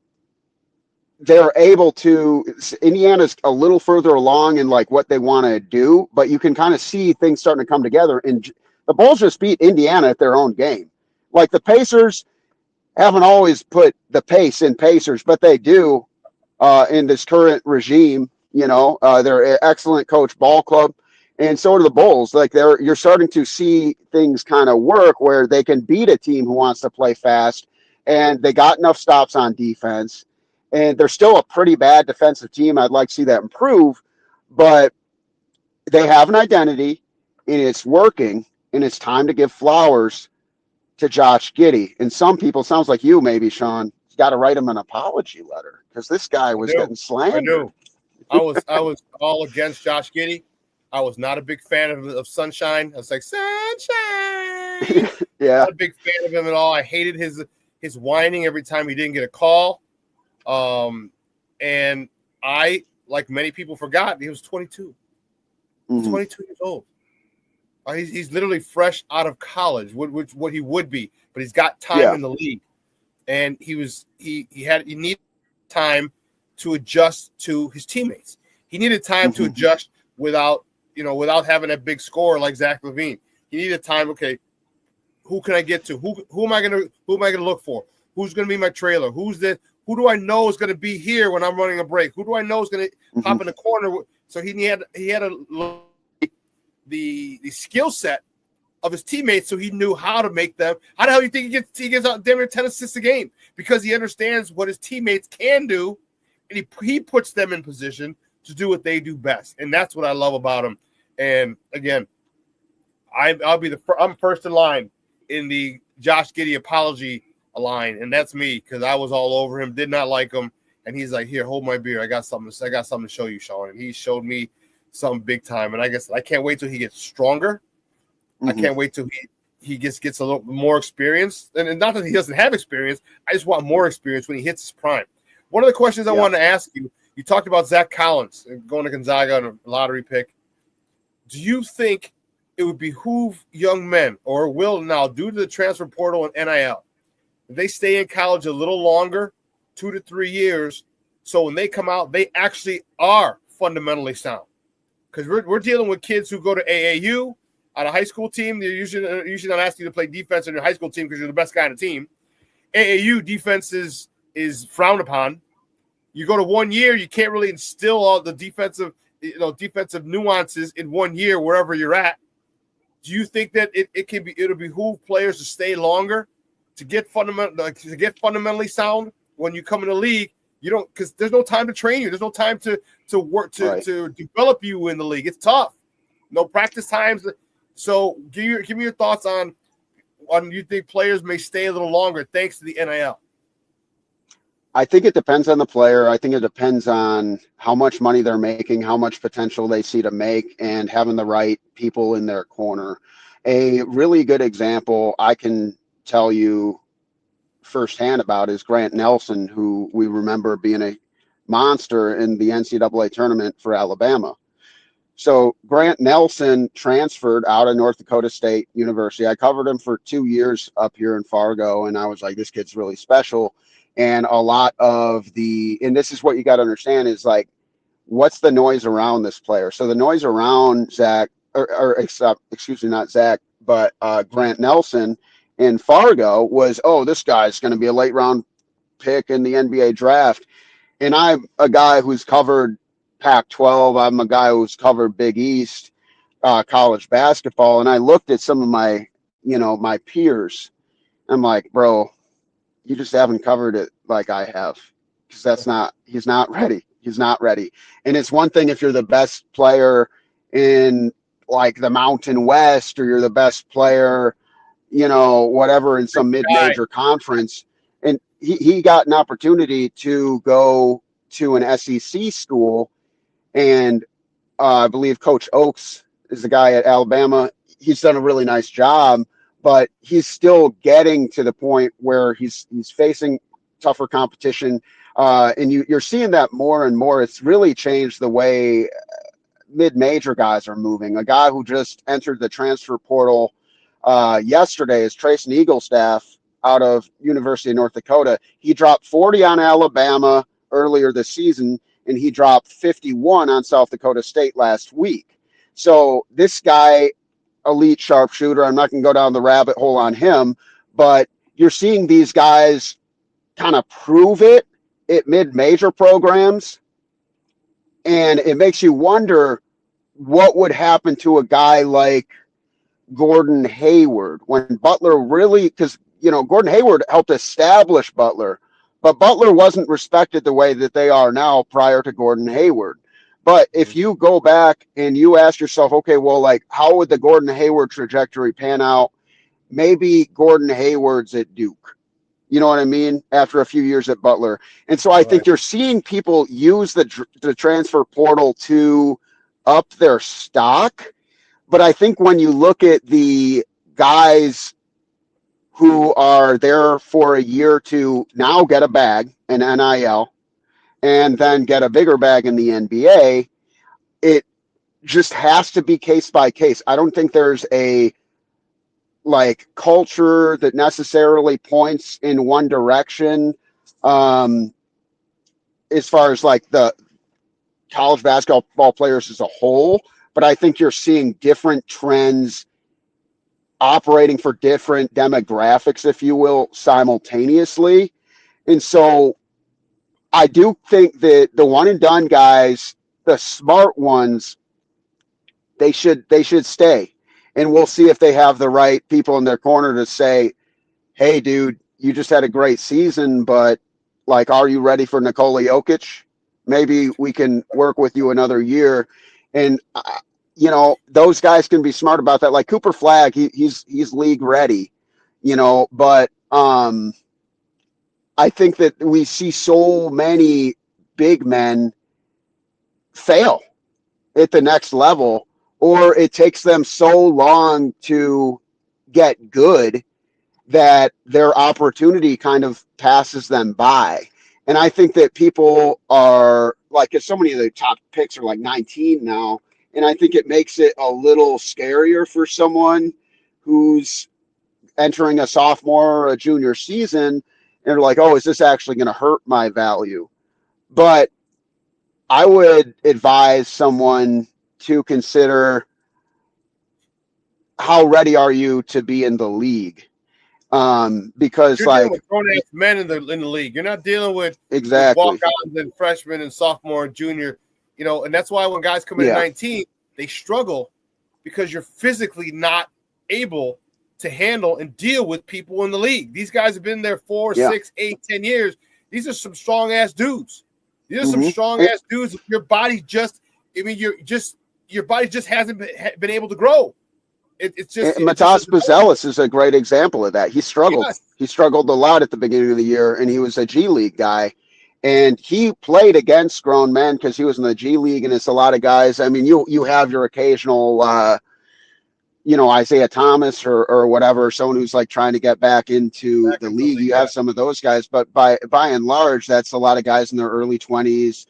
they're able to – Indiana's a little further along in like what they want to do, but you can kind of see things starting to come together. And the Bulls just beat Indiana at their own game. Like the Pacers haven't always put the pace in Pacers, but they do. In this current regime, you know, they're an excellent coach ball club, and so are the Bulls. Like you're starting to see things kind of work where they can beat a team who wants to play fast, and they got enough stops on defense, and they're still a pretty bad defensive team. I'd like to see that improve, but they have an identity, and it's working, and it's time to give flowers to Josh Giddey. And some people, sounds like you maybe, Shawn, got to write him an apology letter because this guy was getting slandered. I knew. I was all against Josh Giddey. I was not a big fan of Sunshine. I was like, Sunshine. Yeah. Not a big fan of him at all. I hated his whining every time he didn't get a call. And I, like many people, forgot he was 22. Mm-hmm. 22 years old. He's literally fresh out of college, what he would be, but he's got time in the league. And he needed time to adjust to his teammates. He needed time to adjust without having a big score like Zach LaVine. He needed time. Okay, who can I get to? Who am I gonna look for? Who's gonna be my trailer? Who do I know is gonna be here when I'm running a break? Who do I know is gonna hop in the corner? So he had the skill set of his teammates, so he knew how to make them. How the hell do you think he gets out damn near 10 assists a game? Because he understands what his teammates can do, and he puts them in position to do what they do best. And that's what I love about him. And again, I'm first in line in the Josh Giddey apology line, and that's me because I was all over him, did not like him, and he's like, "Here, hold my beer. I got something to show you, Shawn." And he showed me something big time, and I guess I can't wait till he gets stronger. I can't wait till he gets a little more experience. And not that he doesn't have experience. I just want more experience when he hits his prime. One of the questions I wanted to ask you, you talked about Zach Collins going to Gonzaga on a lottery pick. Do you think it would behoove young men, or will now, due to the transfer portal and NIL, they stay in college a little longer, 2 to 3 years, so when they come out, they actually are fundamentally sound? because we're dealing with kids who go to AAU on a high school team. They're usually not asking you to play defense on your high school team because you're the best guy on the team. AAU defense is frowned upon. You go to 1 year, you can't really instill all the defensive nuances in 1 year wherever you're at. Do you think that it'll behoove players to stay longer to get fundamentally sound when you come in the league? You don't, because there's no time to train you. There's no time to work to develop you in the league. It's tough. No practice times. So give me your thoughts on you think players may stay a little longer thanks to the NIL. I think it depends on the player. I think it depends on how much money they're making, how much potential they see to make, and having the right people in their corner. A really good example I can tell you firsthand about is Grant Nelson, who we remember being a monster in the NCAA tournament for Alabama. So Grant Nelson transferred out of North Dakota State University. I covered him for 2 years up here in Fargo, and I was like, this kid's really special. And a lot of and this is what you got to understand is like, what's the noise around this player? So the noise around Zach, not Zach, but Grant Nelson in Fargo was, oh, this guy's going to be a late round pick in the NBA draft. And I'm a guy who's covered Pac-12. I'm a guy who's covered Big East college basketball. And I looked at some of my peers. I'm like, bro, you just haven't covered it like I have, because he's not ready. He's not ready. And it's one thing if you're the best player in like the Mountain West, or you're the best player, whatever, in some mid-major conference. And he got an opportunity to go to an SEC school. And I believe Coach Oakes is the guy at Alabama. He's done a really nice job, but he's still getting to the point where he's facing tougher competition. And you're seeing that more and more. It's really changed the way mid-major guys are moving. A guy who just entered the transfer portal yesterday is Trayson Eaglestaff out of University of North Dakota. He dropped 40 on Alabama earlier this season, and he dropped 51 on South Dakota State last week. So this guy, elite sharpshooter, I'm not going to go down the rabbit hole on him, but you're seeing these guys kind of prove it at mid-major programs, and it makes you wonder what would happen to a guy like Gordon Hayward when Butler really, because Gordon Hayward helped establish Butler, but Butler wasn't respected the way that they are now prior to Gordon Hayward. But if you go back and you ask yourself, okay, well, like, how would the Gordon Hayward trajectory pan out? Maybe Gordon Hayward's at Duke. You know what I mean? After a few years at Butler. And so I think you're seeing people use the transfer portal to up their stock. But I think when you look at the guys who are there for a year to now get a bag, an NIL, and then get a bigger bag in the NBA, it just has to be case by case. I don't think there's a culture that necessarily points in one direction as far as like the college basketball players as a whole. But I think you're seeing different trends operating for different demographics, if you will, simultaneously. And so I do think that the one and done guys, the smart ones, they should stay. And we'll see if they have the right people in their corner to say, hey, dude, you just had a great season, but like, are you ready for Nikola Jokic? Maybe we can work with you another year. And those guys can be smart about that. Like Cooper Flagg, he's league ready, but I think that we see so many big men fail at the next level, or it takes them so long to get good that their opportunity kind of passes them by. And I think that people are like, so many of the top picks are like 19 now. And I think it makes it a little scarier for someone who's entering a sophomore or a junior season, and they're like, oh, is this actually going to hurt my value? But I would advise someone to consider how ready are you to be in the league. Because you're like dealing with grown-ass men in the league. You're not dealing with exactly walk-ons and freshmen and sophomore and junior, and that's why when guys come in at 19, they struggle because you're physically not able to handle and deal with people in the league. These guys have been there 4, 6, 8, 10 years. These are some strong-ass dudes. These are some strong-ass dudes. Your body just, your body just hasn't been able to grow. It's just Matas Buzelis is a great example of that. He struggled. Yes. He struggled a lot at the beginning of the year, and he was a G League guy. And he played against grown men because he was in the G League, and it's a lot of guys. I mean, you have your occasional, Isaiah Thomas or whatever, someone who's like trying to get back into the league. You have some of those guys, but by and large, that's a lot of guys in their early 20s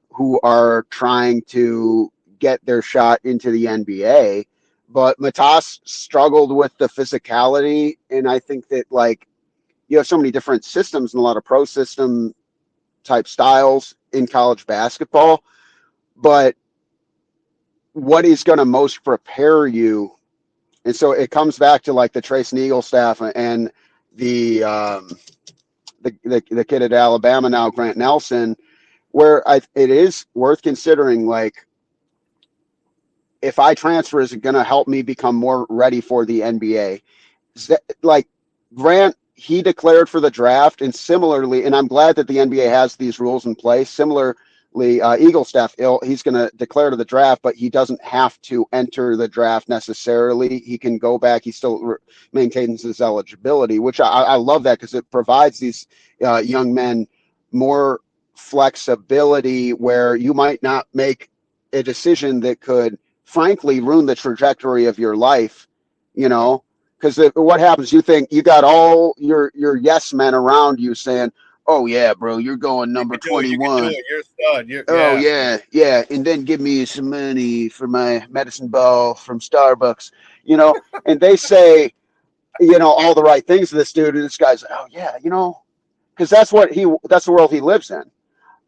who are trying to get their shot into the NBA. But Matas struggled with the physicality, and I think that like you have so many different systems and a lot of pro system type styles in college basketball. But what is going to most prepare you? And so it comes back to like the Trace Neagle staff and the kid at Alabama now, Grant Nelson, where it is worth considering like, if I transfer, is it going to help me become more ready for the NBA? Like Grant, he declared for the draft, and similarly, and I'm glad that the NBA has these rules in place. Similarly, Eagle staff, he's going to declare to the draft, but he doesn't have to enter the draft necessarily. He can go back. He still maintains his eligibility, which I love that because it provides these young men more flexibility where you might not make a decision that could frankly ruin the trajectory of your life, because what happens, you think you got all your yes men around you saying, oh yeah, bro, you're going number 21. You're a stud. Oh yeah. And then give me some money for my medicine ball from Starbucks, and they say, all the right things to this dude. And this guy's, oh yeah, because that's the world he lives in.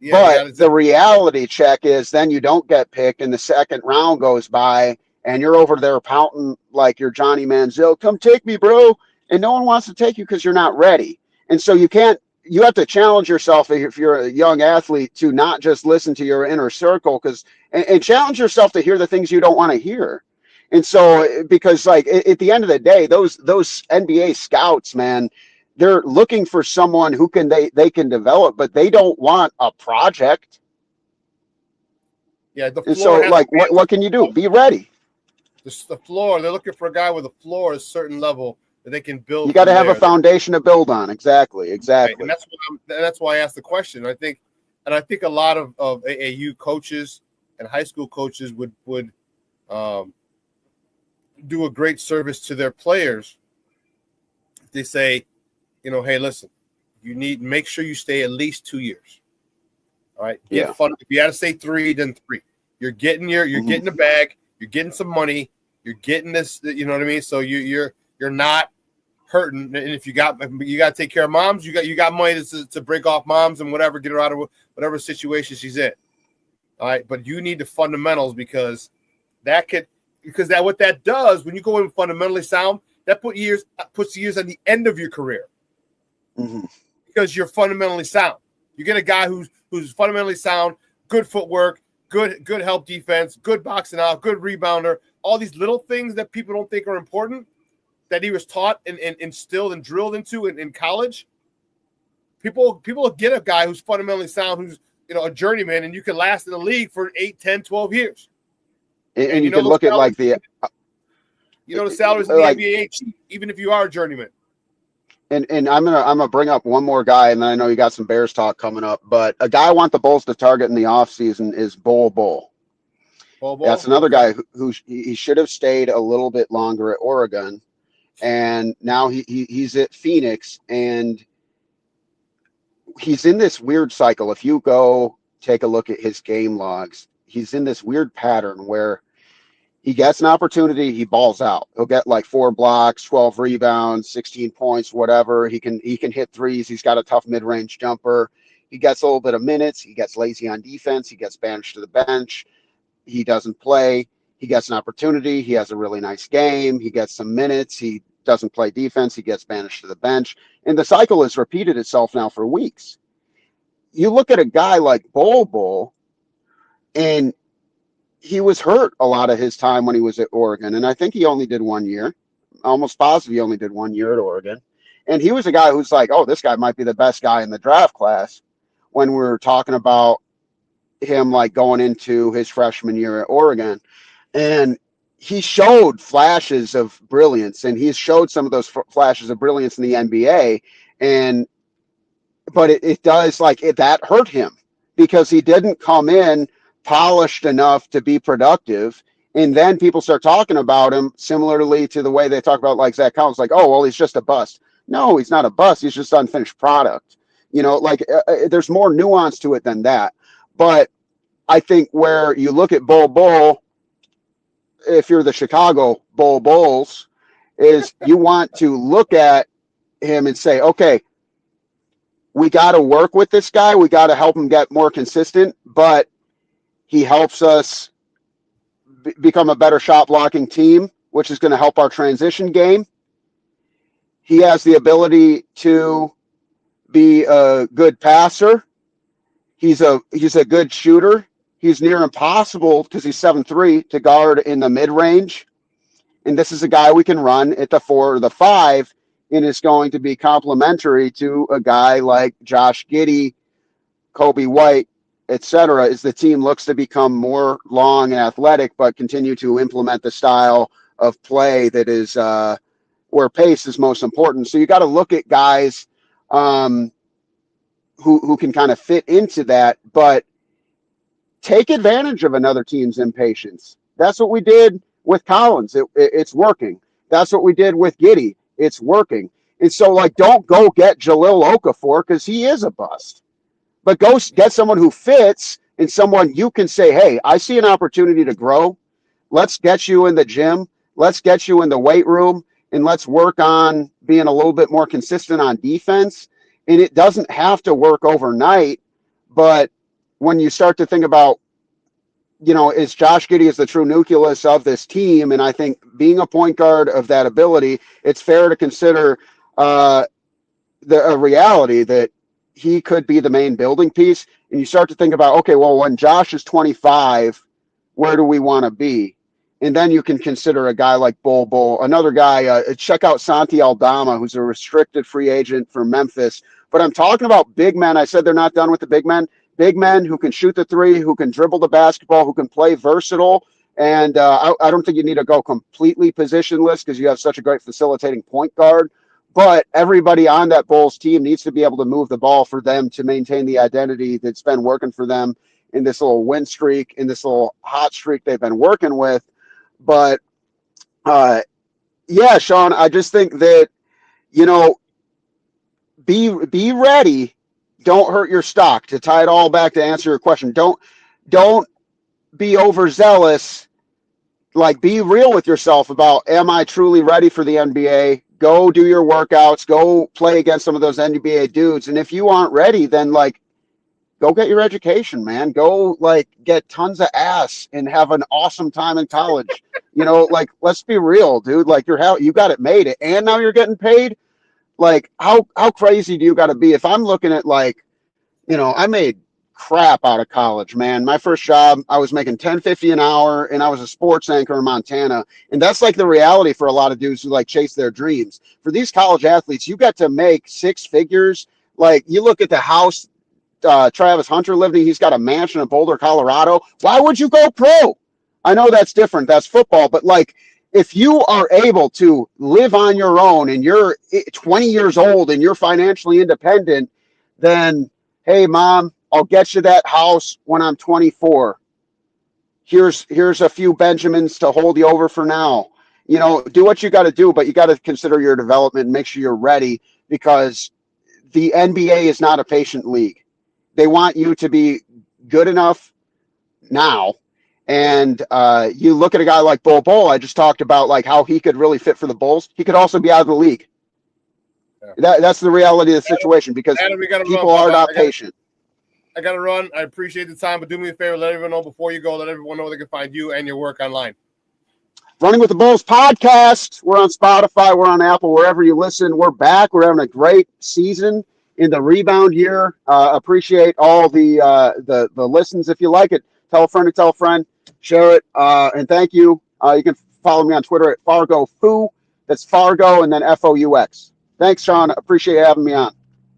Yeah, but the reality check is then you don't get picked and the second round goes by and you're over there pouting like you're Johnny Manziel. Come take me, bro. And no one wants to take you because you're not ready. And so you have to challenge yourself if you're a young athlete to not just listen to your inner circle and challenge yourself to hear the things you don't want to hear. And so, because like at the end of the day, those NBA scouts, man, they're looking for someone who they can develop, but they don't want a project. Yeah, the floor. And so, like, what can you do? Be ready. The floor. They're looking for a guy with a floor at a certain level that they can build. You got to have a foundation to build on. Exactly. Right. And that's why I asked the question. I think a lot of AAU coaches and high school coaches would do a great service to their players. They say, hey, listen, make sure you stay at least 2 years. All right. Get fun. If you had to say 3, then 3. You're getting getting the bag. You're getting some money. You're getting this. You know what I mean. So you're not hurting. And if you got to take care of moms, you got money to break off moms and whatever, get her out of whatever situation she's in. All right. But you need the fundamentals because what that does when you go in fundamentally sound, that puts years on the end of your career. Mm-hmm. Because you're fundamentally sound. You get a guy who's fundamentally sound, good footwork, good help defense, good boxing out, good rebounder, all these little things that people don't think are important that he was taught and instilled and drilled into in college. People get a guy who's fundamentally sound, who's a journeyman, and you can last in the league for 8, 10, 12 years. And you can look at like the salaries in the NBA ain't cheap, even if you are a journeyman. And I'm gonna bring up one more guy, and I know you got some Bears talk coming up, but a guy I want the Bulls to target in the offseason is Bull. That's another guy who he should have stayed a little bit longer at Oregon, and now he's at Phoenix, and he's in this weird cycle. If you go take a look at his game logs, he's in this weird pattern where he gets an opportunity, he balls out. He'll get like 4 blocks, 12 rebounds, 16 points, whatever. He can hit threes. He's got a tough mid-range jumper. He gets a little bit of minutes. He gets lazy on defense. He gets banished to the bench. he doesn't play. He gets an opportunity. He has a really nice game. He gets some minutes. He doesn't play defense. He gets banished to the bench. And the cycle has repeated itself now for weeks. You look at a guy like Bol, and he was hurt a lot of his time when he was at Oregon. And I think he only did 1 year. Almost positive he only did 1 year at Oregon. And he was a guy who's like, oh, this guy might be the best guy in the draft class when we were talking about him like going into his freshman year at Oregon. And he showed flashes of brilliance, and he's showed some of those flashes of brilliance in the NBA. But it does that hurt him because he didn't come in polished enough to be productive. And then people start talking about him similarly to the way they talk about like Zach Collins, like, oh, well, he's just a bust. No, he's not a bust. He's just unfinished product. There's more nuance to it than that. But I think where you look at Bol, if you're the Chicago Bulls, is you want to look at him and say, okay, we got to work with this guy. We got to help him get more consistent, but he helps us become a better shot blocking team, which is going to help our transition game. He has the ability to be a good passer. He's a good shooter. He's near impossible because he's 7'3" to guard in the mid range. And this is a guy we can run at the 4 or the 5. And is going to be complementary to a guy like Josh Giddey, Kobe White, etc. As the team looks to become more long and athletic, but continue to implement the style of play that is where pace is most important. So you got to look at guys who can kind of fit into that, but take advantage of another team's impatience. That's what we did with Collins. It's working. That's what we did with Giddey. It's working. And so, don't go get Jahlil Okafor because he is a bust. But go get someone who fits and someone you can say, hey, I see an opportunity to grow. Let's get you in the gym. Let's get you in the weight room. And let's work on being a little bit more consistent on defense. And it doesn't have to work overnight. But when you start to think about, is Josh Giddey is the true nucleus of this team. And I think being a point guard of that ability, it's fair to consider a reality that he could be the main building piece. And you start to think about, okay, well, when Josh is 25, where do we want to be? And then you can consider a guy like Bol, another guy, check out Santi Aldama, who's a restricted free agent for Memphis. But I'm talking about big men. I said they're not done with the big men. Big men who can shoot the three, who can dribble the basketball, who can play versatile. And I don't think you need to go completely positionless because you have such a great facilitating point guard. But everybody on that Bulls team needs to be able to move the ball for them to maintain the identity that's been working for them in this little win streak, in this little hot streak they've been working with. But, yeah, Shawn, I just think that, be ready. Don't hurt your stock. To tie it all back to answer your question, don't be overzealous. Be real with yourself about, am I truly ready for the NBA? Go do your workouts. Go play against some of those NBA dudes. And if you aren't ready, then go get your education, man. Go get tons of ass and have an awesome time in college. Let's be real, dude. You got it made, and now you're getting paid. How crazy do you got to be? If I'm looking at I made crap out of college, man. My first job, I was making $10.50 an hour, and I was a sports anchor in Montana. And that's the reality for a lot of dudes who chase their dreams. For these college athletes, you got to make 6 figures. You look at the house Travis Hunter lived in. He's got a mansion in Boulder, Colorado. Why would you go pro? I know that's different. That's football. But if you are able to live on your own and you're 20 years old and you're financially independent, then, hey, Mom, I'll get you that house when I'm 24. Here's a few Benjamins to hold you over for now. Do what you got to do, but you got to consider your development and make sure you're ready, because the NBA is not a patient league. They want you to be good enough now. And you look at a guy like Bol. I just talked about how he could really fit for the Bulls. He could also be out of the league. Yeah. That's the reality of the situation, because people are not patient. I got to run. I appreciate the time, but do me a favor. Let everyone know before you go. Let everyone know where they can find you and your work online. Running with the Bulls podcast. We're on Spotify. We're on Apple, wherever you listen. We're back. We're having a great season in the rebound year. Appreciate all the listens. If you like it, tell a friend, share it. And thank you. You can follow me on Twitter at FargoFoo. That's Fargo and then FOUX. Thanks, Shawn. Appreciate you having me on.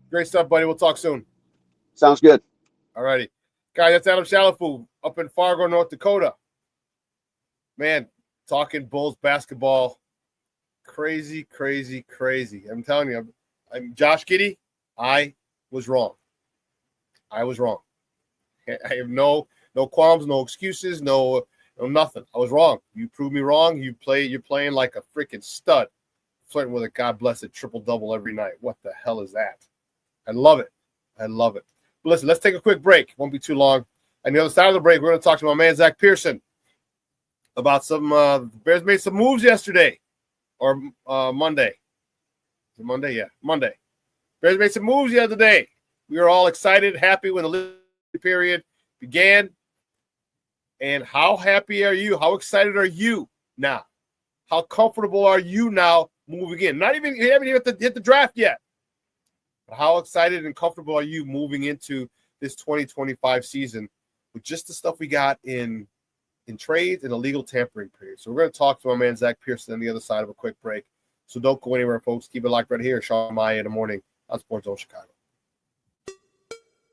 Great stuff, buddy. We'll talk soon. Sounds good. All righty. Guys, that's Adam Chalifoux up in Fargo, North Dakota. Man, talking Bulls basketball. Crazy, crazy, crazy. I'm telling you, I'm Josh Giddey. I was wrong. I have no qualms, no excuses, no nothing. I was wrong. You proved me wrong. You're playing like a freaking stud, flirting with a God blessed triple-double every night. What the hell is that? I love it. But listen, let's take a quick break. Won't be too long. On the other side of the break, we're going to talk to my man Zack Pearson about some Bears made some moves yesterday or Monday. Is it Monday? Yeah, Monday. Bears made some moves the other day. We were all excited, happy when the league period began. And how happy are you? How excited are you now? How comfortable are you now moving in? You haven't even hit the draft yet. But how excited and comfortable are you moving into this 2025 season with just the stuff we got in trades and illegal tampering period? So we're going to talk to my man Zack Pearson on the other side of a quick break. So don't go anywhere, folks. Keep it locked right here. Shawn Maya in the morning on Sports Zone Chicago.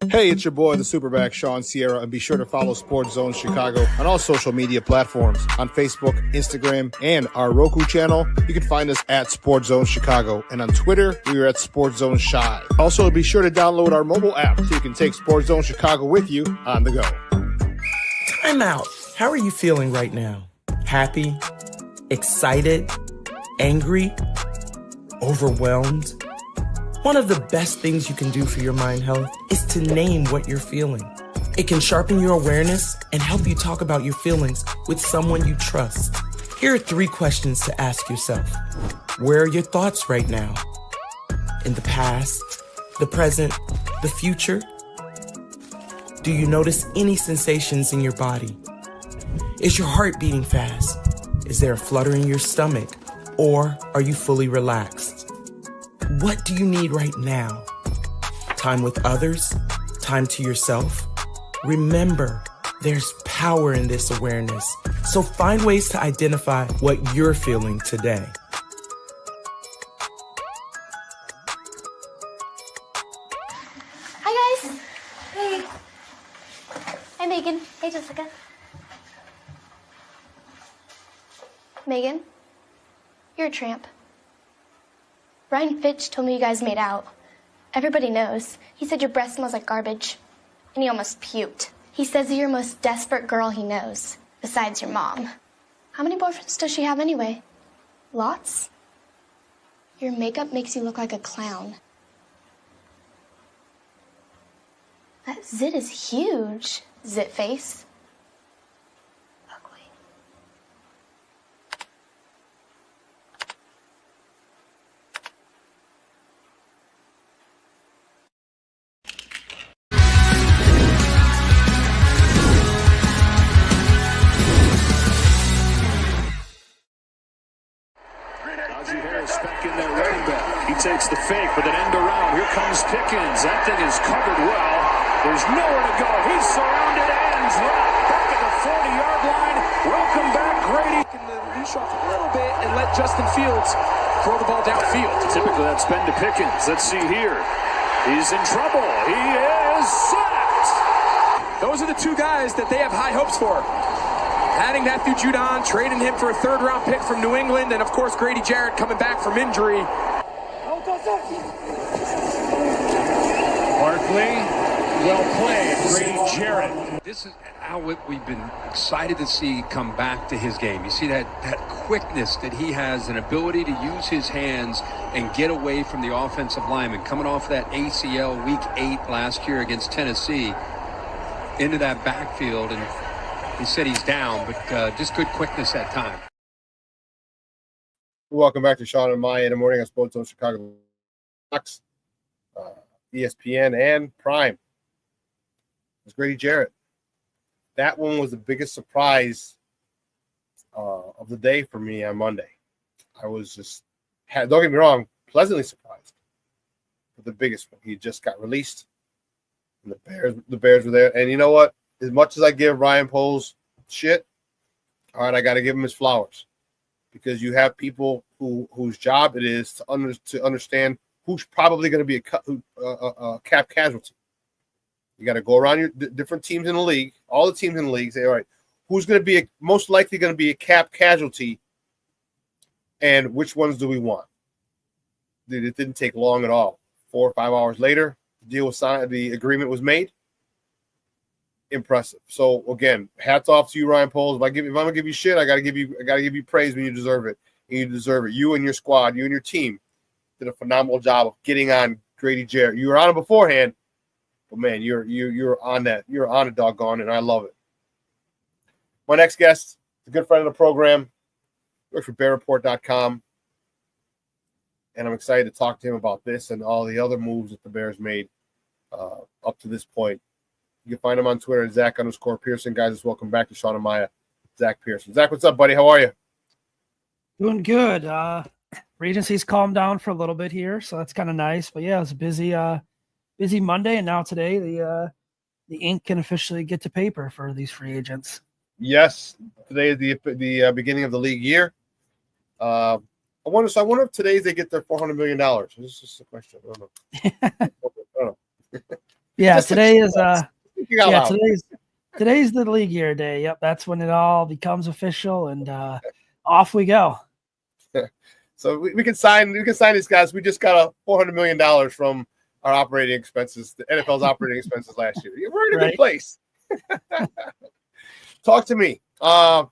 Hey, it's your boy, the SuperBack, Shawn Sierra, and be sure to follow Sports Zone Chicago on all social media platforms on Facebook, Instagram, and our Roku channel. You can find us at Sports Zone Chicago, and on Twitter, we are at Sports Zone Shy. Also, be sure to download our mobile app so you can take Sports Zone Chicago with you on the go. Time out. How are you feeling right now? Happy? Excited? Angry? Overwhelmed? One of the best things you can do for your mind health is to name what you're feeling. It can sharpen your awareness and help you talk about your feelings with someone you trust. Here are 3 questions to ask yourself. Where are your thoughts right now? In the past, the present, the future? Do you notice any sensations in your body? Is your heart beating fast? Is there a flutter in your stomach? Or are you fully relaxed? What do you need right now? Time with others? Time to yourself? Remember, there's power in this awareness. So find ways to identify what you're feeling today. Hi, guys. Hey. Hi, Megan. Hey, Jessica. Megan, you're a tramp. Brian Fitch told me you guys made out. Everybody knows. He said your breath smells like garbage. And he almost puked. He says you're the most desperate girl he knows, besides your mom. How many boyfriends does she have anyway? Lots? Your makeup makes you look like a clown. That zit is huge, zit face. Takes the fake with an end around. Here comes Pickens. That thing is covered well. There's nowhere to go. He's surrounded and dropped back at the 40-yard line. Welcome back, Grady. Can the leash off a little bit and let Justin Fields throw the ball downfield. Typically, that's been to Pickens. Let's see here. He's in trouble. He is sacked. Those are the 2 guys that they have high hopes for. Adding Matthew Judon, trading him for a 3rd-round pick from New England, and of course Grady Jarrett coming back from injury. Barkley, well played. Grady Jarrett. This is how we've been excited to see come back to his game. You see that quickness that he has, an ability to use his hands and get away from the offensive lineman. Coming off that ACL week 8 last year against Tennessee into that backfield, and he said he's down, but just good quickness at time. Welcome back to Shawn and Maya in the morning on Sports Zone Chicago, ESPN, and Prime. was Grady Jarrett. That one was the biggest surprise of the day for me on Monday. I was just, don't get me wrong, pleasantly surprised. But the biggest one, he just got released, and the Bears were there. And you know what? As much as I give Ryan Poles shit, all right, I got to give him his flowers, because you have people whose job it is to understand who's probably going to be a cap casualty. You got to go around your different teams in the league, all the teams in the league, say, all right, who's going to be most likely going to be a cap casualty, and which ones do we want? Dude, it didn't take long at all. 4 or 5 hours later, the deal was signed, the agreement was made. Impressive. So again, hats off to you, Ryan Poles. If I'm gonna give you shit, I gotta give you praise when you deserve it. And you deserve it. You and your squad, you and your team did a phenomenal job of getting on Grady Jarrett. You were on him beforehand, but man, you're on that. You're on a doggone, and I love it. My next guest is a good friend of the program. Works for BearReport.com, and I'm excited to talk to him about this and all the other moves that the Bears made up to this point. You can find him on Twitter at Zack_Pearson. Guys, welcome back to Shawn and Maya. Zack Pearson. Zack, what's up, buddy? How are you? Doing good. Regency's calmed down for a little bit here, so that's kind of nice. But yeah, it was a busy Monday, and now today the ink can officially get to paper for these free agents. Yes, today is the beginning of the league year. I wonder if today they get their $400 million. This is just a question. I don't know. Yeah, today is yeah, today's the league year day. Yep, that's when it all becomes official, and off we go. So we can sign these guys. We just got a $400 million from our operating expenses, the NFL's operating expenses last year. We're in a good place. Talk to me. That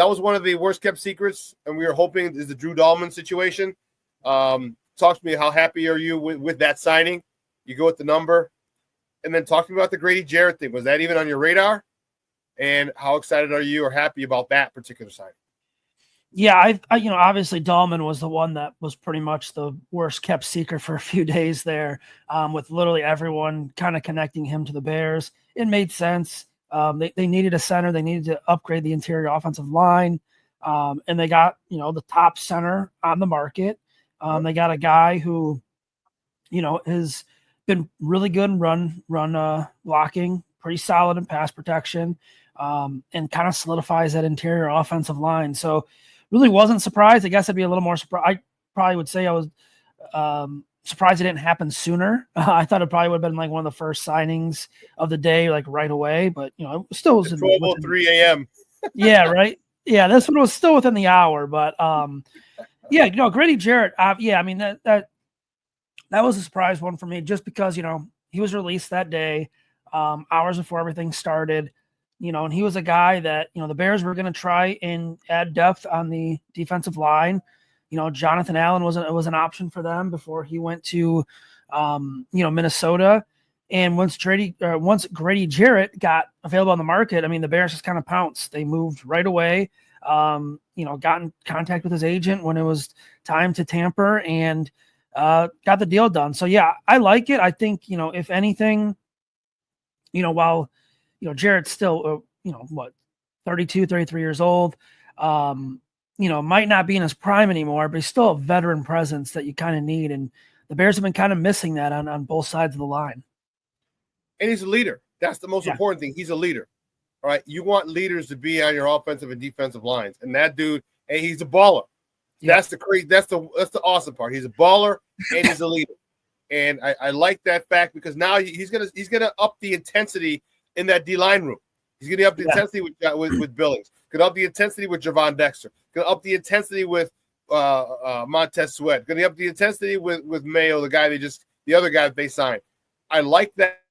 was one of the worst kept secrets, and we were hoping is the Drew Dahlman situation. Talk to me. How happy are you with that signing? You go with the number. And then talk to me about the Grady Jarrett thing. Was that even on your radar? And how excited are you or happy about that particular signing? Yeah, I obviously Dahlman was the one that was pretty much the worst kept secret for a few days there, with literally everyone kind of connecting him to the Bears. It made sense. They needed a center. They needed to upgrade the interior offensive line. And they got, the top center on the market. They got a guy who, is been really good in run blocking, pretty solid in pass protection, and kind of solidifies that interior offensive line. So really wasn't surprised. I guess I'd be a little more surprised. I probably would say I was surprised it didn't happen sooner. I thought it probably would have been like one of the first signings of the day, like right away. But it still was 12:03 a.m. Yeah, right. Yeah, this one was still within the hour. But yeah, Grady Jarrett. Yeah, I mean that was a surprise one for me, just because he was released that day, hours before everything started. And he was a guy that the Bears were going to try and add depth on the defensive line. Jonathan Allen was an option for them before he went to, Minnesota. And once Grady Jarrett got available on the market, I mean, the Bears just kind of pounced. They moved right away. Got in contact with his agent when it was time to tamper, and got the deal done. So yeah, I like it. I think, if anything, while, Jarrett's still, 32, 33 years old, might not be in his prime anymore, but he's still a veteran presence that you kind of need. And the Bears have been kind of missing that on both sides of the line. And he's a leader. That's the most important thing. He's a leader. All right. You want leaders to be on your offensive and defensive lines. And that dude, hey, he's a baller. Yeah. That's the awesome part. He's a baller and he's a leader. And I like that fact, because now he's gonna up the intensity in that D-line room. He's gonna up the intensity with Billings. Gonna up the intensity with Gervon Dexter. Gonna up the intensity with Montez Sweat. Gonna up the intensity with Mayo, the other guy that they signed. I like that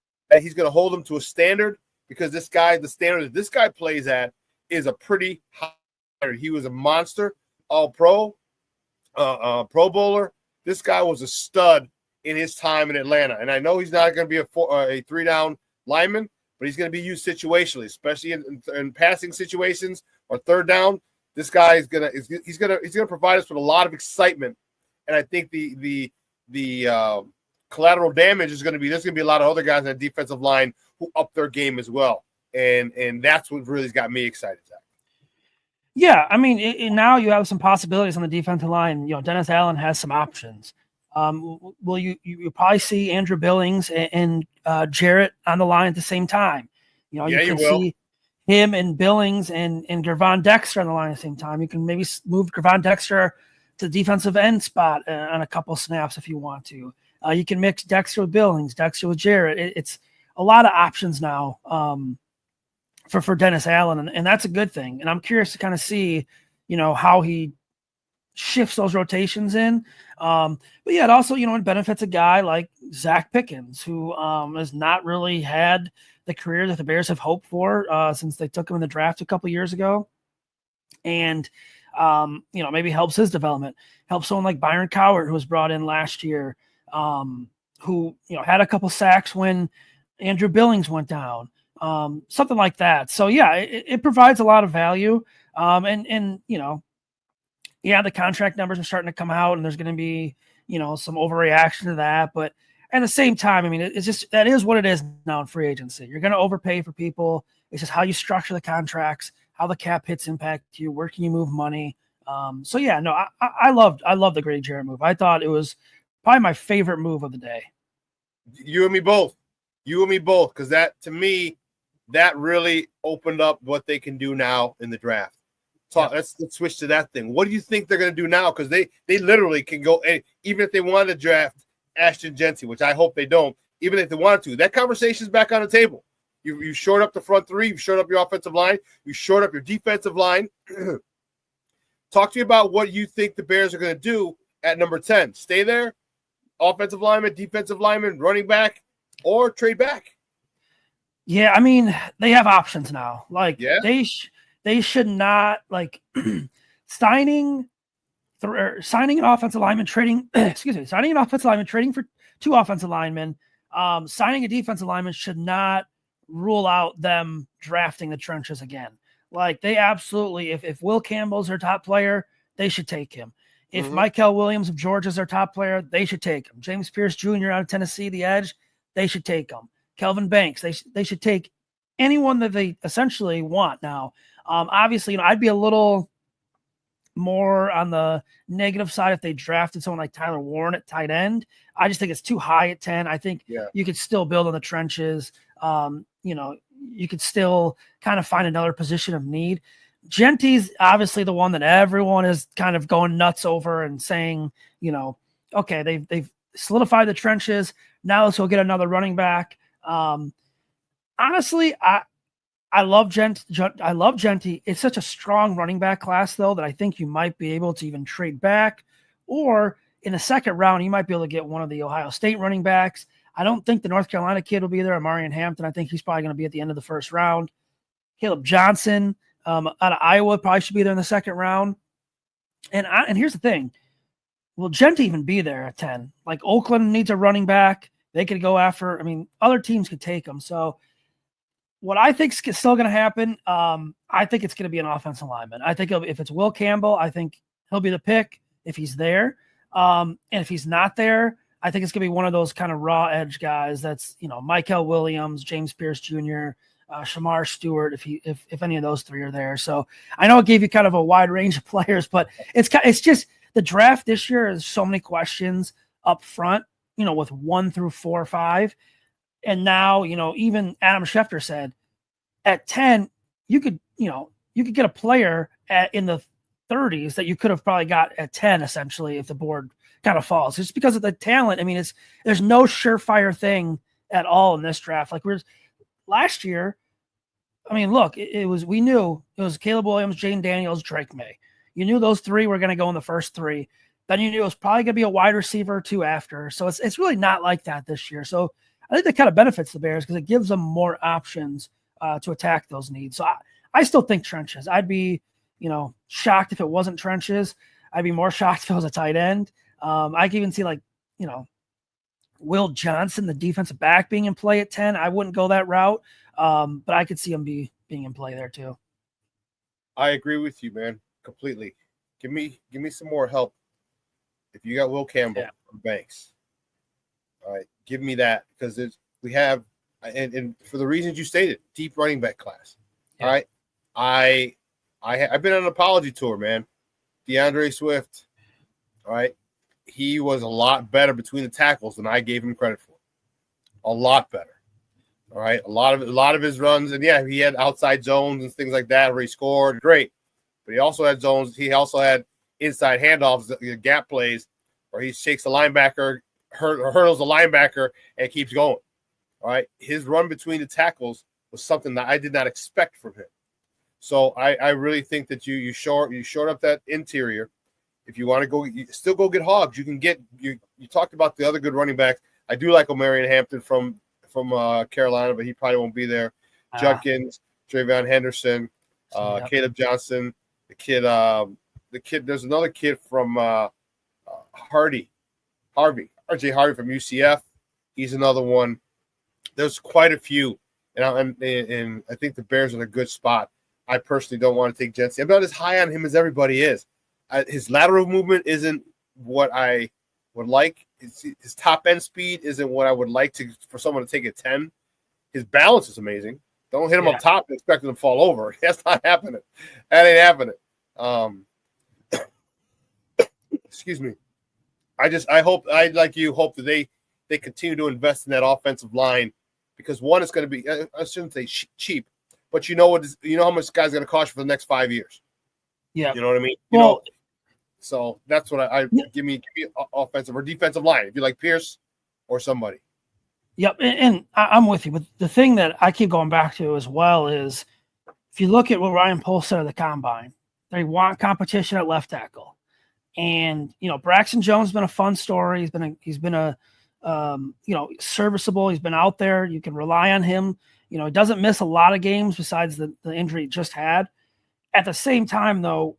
he's gonna hold him to a standard, because the standard that this guy plays at is a pretty high standard. He was a monster, all-pro, Pro Bowler. This guy was a stud in his time in Atlanta. And I know he's not going to be a three-down lineman, but he's going to be used situationally, especially in passing situations or third down. This guy is going to provide us with a lot of excitement. And I think the collateral damage is going to be there's going to be a lot of other guys on the defensive line who up their game as well, and that's what really got me excited, Zach. Yeah, I mean, now you have some possibilities on the defensive line. You know, Dennis Allen has some options. Will you probably see Andrew Billings and Jarrett on the line at the same time? You know, Yeah, you can you will. see him and Billings and Gervondextersr on the line at the same time. You can maybe move Gervondextersr to the defensive end spot on a couple snaps if you want to. You can mix Dexter with Billings, Dexter with Jarrett. It's a lot of options now for Dennis Allen, and that's a good thing. And I'm curious to kind of see, you know, how he shifts those rotations in. But yeah, it also, you know, it benefits a guy like Zack Pickens, who has not really had the career that the Bears have hoped for since they took him in the draft a couple years ago. And, you know, maybe helps his development, helps someone like Byron Cowart, who was brought in last year, who, you know, had a couple sacks when Andrew Billings went down, something like that. So yeah, it provides a lot of value. And, you know, yeah, the contract numbers are starting to come out and there's going to be, you know, some overreaction to that, but at the same time, I mean, it's just, that is what it is now in free agency. You're going to overpay for people. It's just how you structure the contracts, how the cap hits impact you, where can you move money. So yeah, no, I loved the Grady Jarrett move. I thought it was probably my favorite move of the day. You and me both. Because that, to me, that really opened up what they can do now in the draft. Let's switch to that thing. What do you think they're going to do now? Because they literally can go, even if they wanted to draft Ashton Jeanty, which I hope they don't, even if they wanted to, that conversation is back on the table. You shored up the front three, you shored up your offensive line, you shored up your defensive line. Talk to me about what you think the Bears are going to do at number 10. Stay there, offensive lineman, defensive lineman, running back, or trade back. Yeah, I mean, they have options now. Like, yeah. They should not, like, signing an offensive lineman, trading for two offensive linemen, signing a defensive lineman should not rule out them drafting the trenches again. Like, they absolutely, if Will Campbell's their top player, they should take him. If Michael Williams of Georgia's their top player, they should take him. James Pierce Jr. out of Tennessee, the edge, they should take him. Kelvin Banks, they should take anyone that they essentially want now. Obviously, you know, I'd be a little more on the negative side if they drafted someone like Tyler Warren at tight end. I just think it's too high at 10. I think you could still build on the trenches. You know, you could still kind of find another position of need. Jeanty's obviously the one that everyone is kind of going nuts over and saying, you know, okay, they've solidified the trenches. Now let's go get another running back. Honestly, I love Jeanty. It's such a strong running back class, though, that I think you might be able to even trade back, or in the second round, you might be able to get one of the Ohio State running backs. I don't think the North Carolina kid will be there, Amarian Hampton. I think he's probably going to be at the end of the first round. Caleb Johnson out of Iowa probably should be there in the second round. And here's the thing. Will Jeanty even be there at 10? Like, Oakland needs a running back. They could go after, I mean, other teams could take them. So what I think is still going to happen, I think it's going to be an offensive lineman. I think if it's Will Campbell, I think he'll be the pick if he's there. And if he's not there, I think it's going to be one of those kind of raw edge guys that's, you know, Michael Williams, James Pierce Jr., Shamar Stewart, if any of those three are there. So I know it gave you kind of a wide range of players, but it's just the draft this year is so many questions up front, you know, with 1 through 4 or 5. And now, you know, even Adam Schefter said at 10, you could get a player in the 30s that you could have probably got at 10, essentially, if the board kind of falls. Just because of the talent. I mean, there's no surefire thing at all in this draft. Like last year, I mean, look, we knew it was Caleb Williams, Jane Daniels, Drake May. You knew those three were going to go in the first 3. Then you knew it was probably going to be a wide receiver or 2 after. So it's really not like that this year. So I think that kind of benefits the Bears because it gives them more options to attack those needs. So I still think trenches. I'd be, you know, shocked if it wasn't trenches. I'd be more shocked if it was a tight end. I can even see, like, you know, Will Johnson, the defensive back, being in play at 10. I wouldn't go that route, but I could see him being in play there too. I agree with you, man, completely. Give me some more help. If you got Will Campbell or Banks, All right, give me that because we have, and for the reasons you stated, deep running back class. Yeah. All right, I've been on an apology tour, man. DeAndre Swift, all right, he was a lot better between the tackles than I gave him credit for. A lot better. All right, a lot of his runs, and yeah, he had outside zones and things like that where he scored, great. But he also had zones. He also had inside handoffs, gap plays, where he shakes the linebacker, hurdles the linebacker, and keeps going. All right, his run between the tackles was something that I did not expect from him. So I really think that you short up that interior. If you want to go, you still go get Hogs. You can get you talked about the other good running backs. I do like Omarion Hampton from Carolina, but he probably won't be there. Judkins, Travion Henderson, Caleb Johnson, the kid. There's another kid from RJ Harvey from UCF. He's another one. There's quite a few, and I think the Bears are in a good spot. I personally don't want to take Jensen. I'm not as high on him as everybody is. His lateral movement isn't what I would like. His top end speed isn't what I would like for someone to take a 10. His balance is amazing. Don't hit him up top and expect him to fall over. That's not happening. That ain't happening. Excuse me. I hope that they continue to invest in that offensive line because one, it's going to be, I shouldn't say cheap, but you know how much this guy's going to cost you for the next 5 years. Yeah. You know what I mean? So that's what I give me offensive or defensive line. If you like Pierce or somebody. Yep. And I'm with you. But the thing that I keep going back to as well is if you look at what Ryan Poles said at the combine, they want competition at left tackle. And, Braxton Jones has been a fun story. He's been a serviceable. He's been out there. You can rely on him. He doesn't miss a lot of games besides the injury he just had. At the same time, though,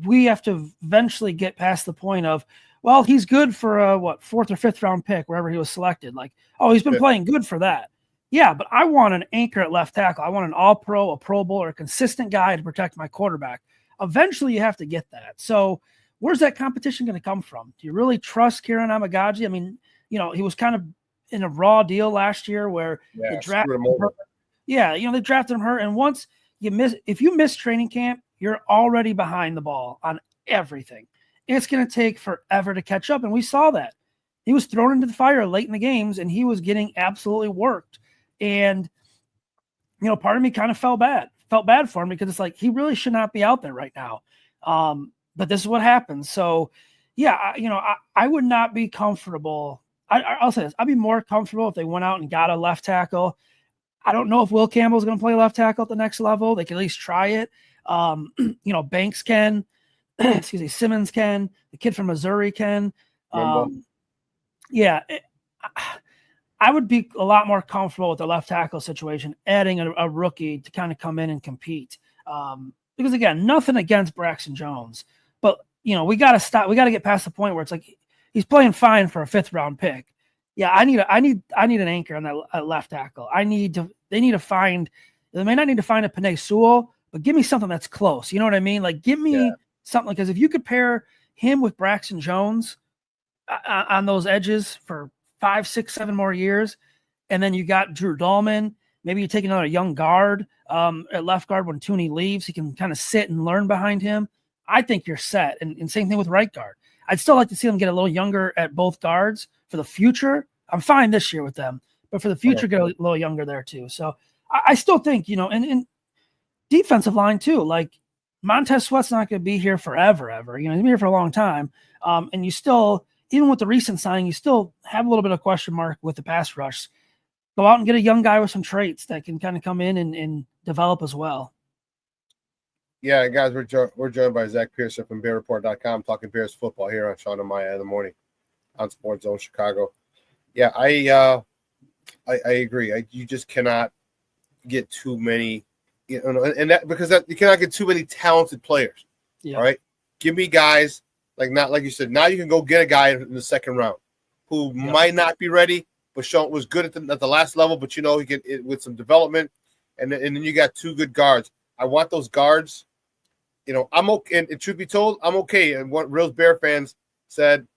we have to eventually get past the point of, well, he's good for a 4th or 5th round pick, wherever he was selected. Like, oh, he's been playing good for that. Yeah, but I want an anchor at left tackle. I want an all-pro, a Pro Bowl, or a consistent guy to protect my quarterback. Eventually, you have to get that. So where's that competition going to come from? Do you really trust Kieran Amagaji? I mean, he was kind of in a raw deal last year where they drafted him hurt. Yeah, they drafted him hurt. And once if you miss training camp, you're already behind the ball on everything. It's going to take forever to catch up. And we saw that. He was thrown into the fire late in the games, and he was getting absolutely worked. And, part of me kind of felt bad for him because it's like he really should not be out there right now. But this is what happens. So, yeah, I would not be comfortable. I'll say this. I'd be more comfortable if they went out and got a left tackle. I don't know if Will Campbell's going to play left tackle at the next level. They can at least try it. Banks can. Simmons can. The kid from Missouri can. I would be a lot more comfortable with the left tackle situation, adding a rookie to kind of come in and compete. Because, again, nothing against Braxton Jones. But, we got to stop. We got to get past the point where it's like he's playing fine for a 5th round pick. Yeah, I need an anchor on that left tackle. They may not need to find a Penei Sewell, but give me something that's close. You know what I mean? Like, give me something, because if you could pair him with Braxton Jones on those edges for 5, 6, 7 more years, and then you got Drew Dahlman, maybe you take another young guard at left guard when Tooney leaves. He can kind of sit and learn behind him. I think you're set. And same thing with right guard. I'd still like to see them get a little younger at both guards for the future. I'm fine this year with them, but for the future, get a little younger there too. So I still think, and defensive line too, like Montez Sweat's not going to be here forever, ever. He's been here for a long time. And you still, even with the recent signing, you still have a little bit of question mark with the pass rush. Go out and get a young guy with some traits that can kind of come in and develop as well. Yeah, guys, we're joined by Zack Pearson from BearReport.com talking Bears football here on Shawn and Maya in the morning on Sports Zone Chicago. Yeah, I agree. You just cannot get too many, and that because you cannot get too many talented players. Yeah. All right, give me guys like you said. Now you can go get a guy in the 2nd round who might not be ready, but Shawn was good at the last level. But he can with some development, and then you got 2 good guards. I want those guards. I'm okay. And truth be told, I'm okay. And what real Bear fans said,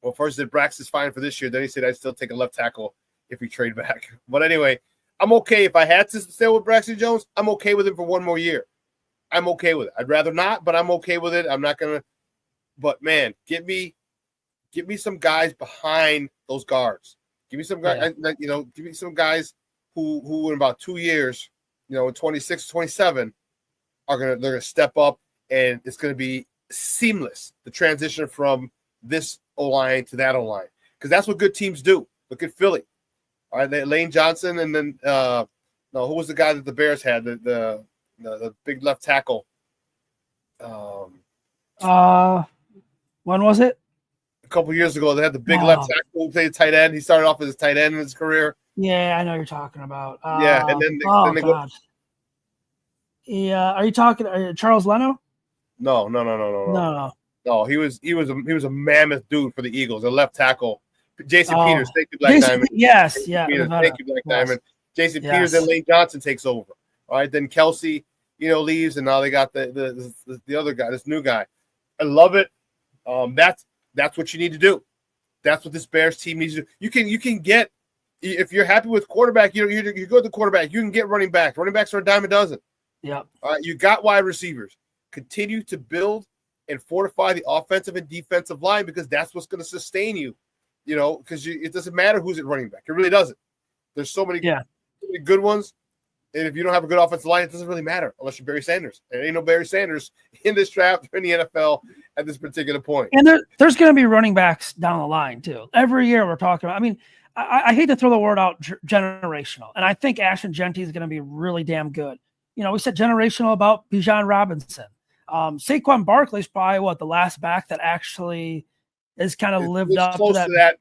Well, first that Braxton's fine for this year. Then he said I'd still take a left tackle if we trade back. But anyway, I'm okay. If I had to stay with Braxton Jones, I'm okay with him for one more year. I'm okay with it. I'd rather not, but I'm okay with it. I'm not going to. But, man, give me some guys behind those guards. Give me some guys, give me some guys who in about 2 years, in 26, 27, they're gonna step up, and it's gonna be seamless, the transition from this O-line to that O-line. Because that's what good teams do. Look at Philly. All right, Lane Johnson, and then who was the guy that the Bears had? The big left tackle. When was it? A couple years ago, they had the big left tackle who played tight end. He started off as a tight end in his career. Yeah, I know you're talking about. Yeah, and then they go. Yeah, are you talking Charles Leno? No. No, he was a mammoth dude for the Eagles, a left tackle. Jason Peters, thank you, Black Diamond. Yes, Peters, thank you, Black Diamond. Jason Peters and Lane Johnson takes over. All right, then Kelsey, leaves, and now they got the other guy, this new guy. I love it. That's what you need to do. That's what this Bears team needs to do. You can get, if you're happy with quarterback, you go to the quarterback. You can get running back. Running backs are a dime a dozen. Yeah. You got wide receivers. Continue to build and fortify the offensive and defensive line, because that's what's going to sustain you. Because it doesn't matter who's at running back. It really doesn't. There's so many good ones. And if you don't have a good offensive line, it doesn't really matter unless you're Barry Sanders. And there ain't no Barry Sanders in this draft or in the NFL at this particular point. And there's going to be running backs down the line, too. Every year we're talking about. I mean, I hate to throw the word out generational. And I think Ashton Genty is going to be really damn good. We said generational about Bijan Robinson. Saquon Barkley's probably the last back that actually has kind of lived up to that.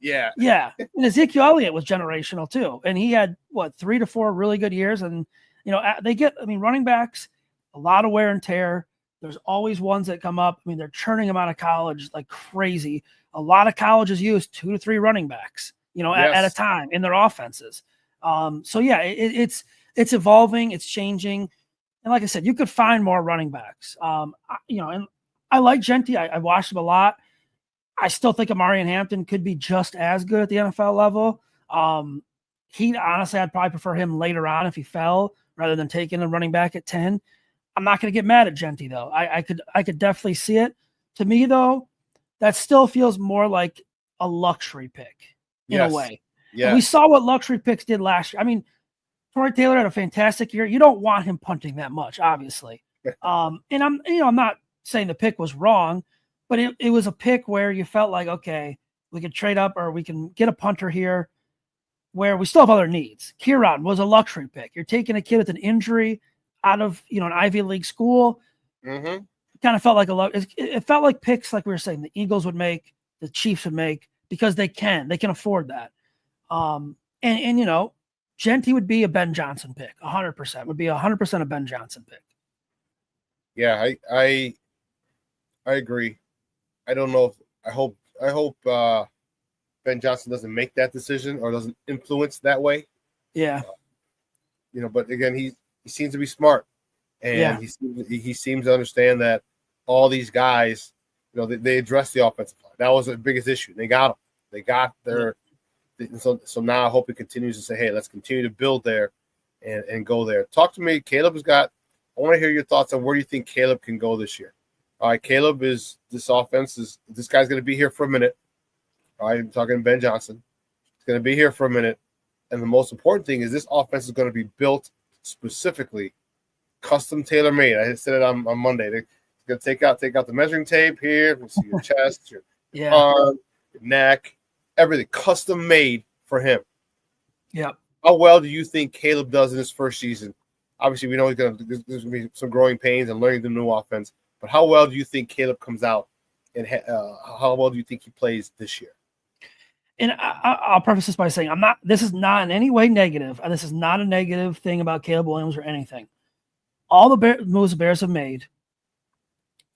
Yeah. Yeah. And Ezekiel Elliott was generational too. And he had 3 to 4 really good years. And, running backs, a lot of wear and tear. There's always ones that come up. I mean, they're churning them out of college like crazy. A lot of colleges use 2 to 3 running backs, at a time in their offenses. It's evolving, it's changing. And like I said, you could find more running backs. And I like Genty. I watched him a lot. I still think Amarian Hampton could be just as good at the NFL level. Honestly, I'd probably prefer him later on if he fell rather than taking a running back at 10. I'm not going to get mad at Genty though. I could definitely see it. To me though, that still feels more like a luxury pick in a way. Yeah. And we saw what luxury picks did last year. I mean, Torrey Taylor had a fantastic year. You don't want him punting that much, obviously. And I'm not saying the pick was wrong, but it was a pick where you felt like, okay, we could trade up or we can get a punter here where we still have other needs. Kieran was a luxury pick. You're taking a kid with an injury out of, an Ivy League school. Mm-hmm. Kind of felt like it felt like picks like we were saying the Eagles would make, the Chiefs would make, because they can afford that. Genty would be a Ben Johnson pick, 100%. Would be 100% a Ben Johnson pick. Yeah, I agree. I don't know. I hope Ben Johnson doesn't make that decision or doesn't influence that way. Yeah. But again, he seems to be smart, and he seems to understand that all these guys, they address the offensive line. That was the biggest issue. They got them. They got their. So now I hope it continues to say, hey, let's continue to build there and go there. Talk to me. I want to hear your thoughts on where you think Caleb can go this year. All right, this guy's going to be here for a minute. All right, I'm talking Ben Johnson. He's going to be here for a minute. And the most important thing is this offense is going to be built specifically, custom tailor-made. I said it on Monday. They're going to take out the measuring tape here. We'll see your chest, your arm, your neck. Everything custom made for him. Yeah. How well do you think Caleb does in his first season? Obviously, we know there's going to be some growing pains and learning the new offense. But how well do you think Caleb comes out, and how well do you think he plays this year? And I'll preface this by saying this is not in any way negative, and this is not a negative thing about Caleb Williams or anything. All the moves the Bears have made,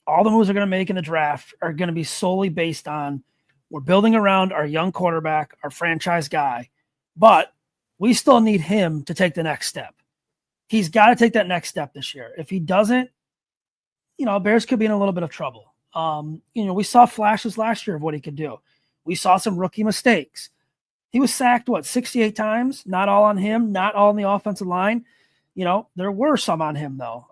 all the moves they're going to make in the draft are going to be solely based on we're building around our young quarterback, our franchise guy, but we still need him to take the next step. He's got to take that next step this year. If he doesn't, Bears could be in a little bit of trouble. We saw flashes last year of what he could do. We saw some rookie mistakes. He was sacked, 68 times? Not all on him, not all on the offensive line. There were some on him, though.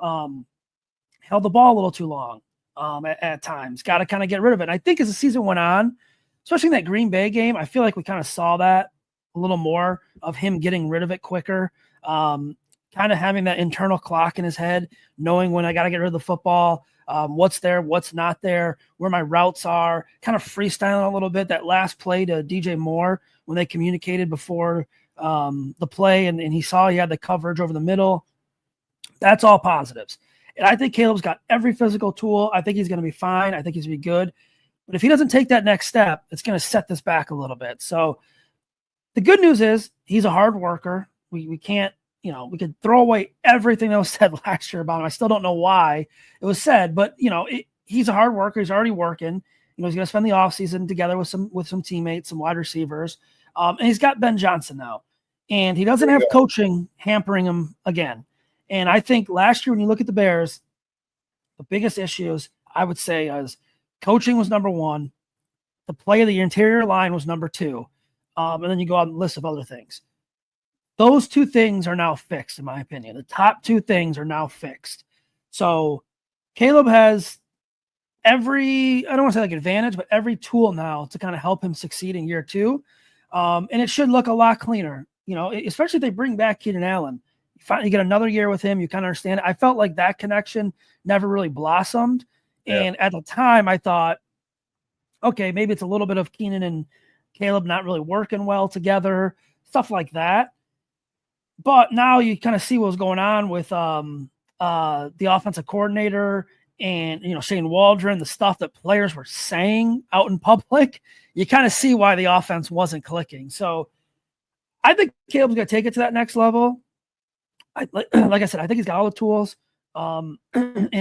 Held the ball a little too long at times. Got to kind of get rid of it. And I think as the season went on, especially in that Green Bay game, I feel like we kind of saw that a little more of him getting rid of it quicker, kind of having that internal clock in his head, knowing when I got to get rid of the football, what's there, what's not there, where my routes are, kind of freestyling a little bit. That last play to DJ Moore when they communicated before the play and he saw he had the coverage over the middle. That's all positives. And I think Caleb's got every physical tool. I think he's going to be fine. I think he's going to be good. But if he doesn't take that next step, it's going to set this back a little bit. So the good news is he's a hard worker. We can't, we could throw away everything that was said last year about him. I still don't know why it was said, but he's a hard worker. He's already working. He's going to spend the offseason together with some teammates, some wide receivers. And he's got Ben Johnson now. And he doesn't have coaching hampering him again. And I think last year, when you look at the Bears, the biggest issues I would say is coaching was number one. The play of the interior line was number two. And then you go on the list of other things. Those two things are now fixed, in my opinion. The top two things are now fixed. So Caleb has every, I don't want to say like advantage, but every tool now to kind of help him succeed in year two. And it should look a lot cleaner, especially if they bring back Keenan Allen. You get another year with him, you kind of understand it. I felt like that connection never really blossomed. Yeah. And at the time I thought, okay, maybe it's a little bit of Keenan and Caleb not really working well together, stuff like that. But now you kind of see what was going on with the offensive coordinator and, Shane Waldron, the stuff that players were saying out in public. You kind of see why the offense wasn't clicking. So I think Caleb's going to take it to that next level. Like I said, I think he's got all the tools. And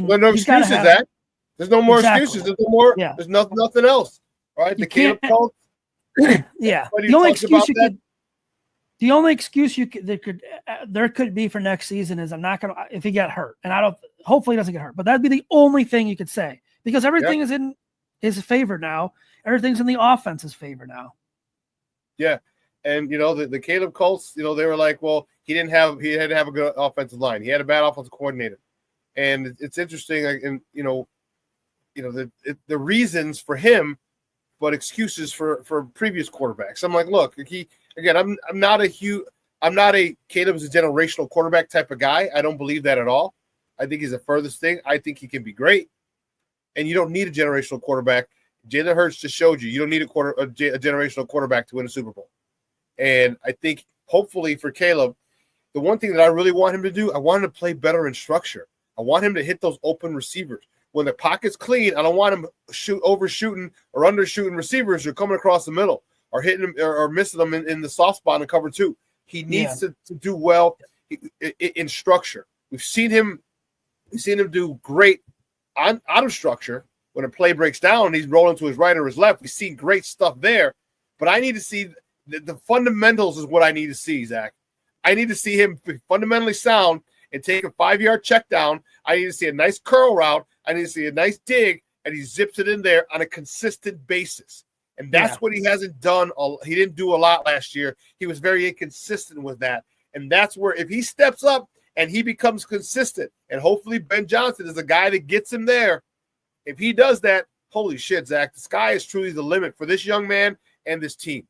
well, no excuses, Zach. There's no more excuses. There's no more. Yeah. There's nothing else. All right. The Caleb cult. Yeah. The only excuse you could. The only excuse there could be for next season is I'm not going to, if he got hurt, and hopefully he doesn't get hurt, but that'd be the only thing you could say because everything is in his favor now. Everything's in the offense's favor now. Yeah. And, the Caleb Colts, they were like, well, he had to have a good offensive line. He had a bad offensive coordinator. And it's interesting. And, the reasons for him, but excuses for previous quarterbacks. I'm like, look, I'm not a Caleb's a generational quarterback type of guy. I don't believe that at all. I think he's the furthest thing. I think he can be great. And you don't need a generational quarterback. Jalen Hurts just showed you don't need a generational quarterback to win a Super Bowl. And I think hopefully for Caleb, the one thing that I really want him to do, I want him to play better in structure. I want him to hit those open receivers. When the pocket's clean, I don't want him overshooting or undershooting receivers who are coming across the middle or hitting them or missing them in the soft spot in cover two. He needs to do well in structure. We've seen him do great out of structure. When a play breaks down, he's rolling to his right or his left. We've seen great stuff there. But I need to see the fundamentals is what I need to see, Zach. I need to see him fundamentally sound and take a 5-yard check down. I need to see a nice curl route. I need to see a nice dig, and he zips it in there on a consistent basis. And that's what he hasn't done. He didn't do a lot last year. He was very inconsistent with that. And that's where if he steps up and he becomes consistent, and hopefully Ben Johnson is the guy that gets him there, if he does that, holy shit, Zach, the sky is truly the limit for this young man and this team.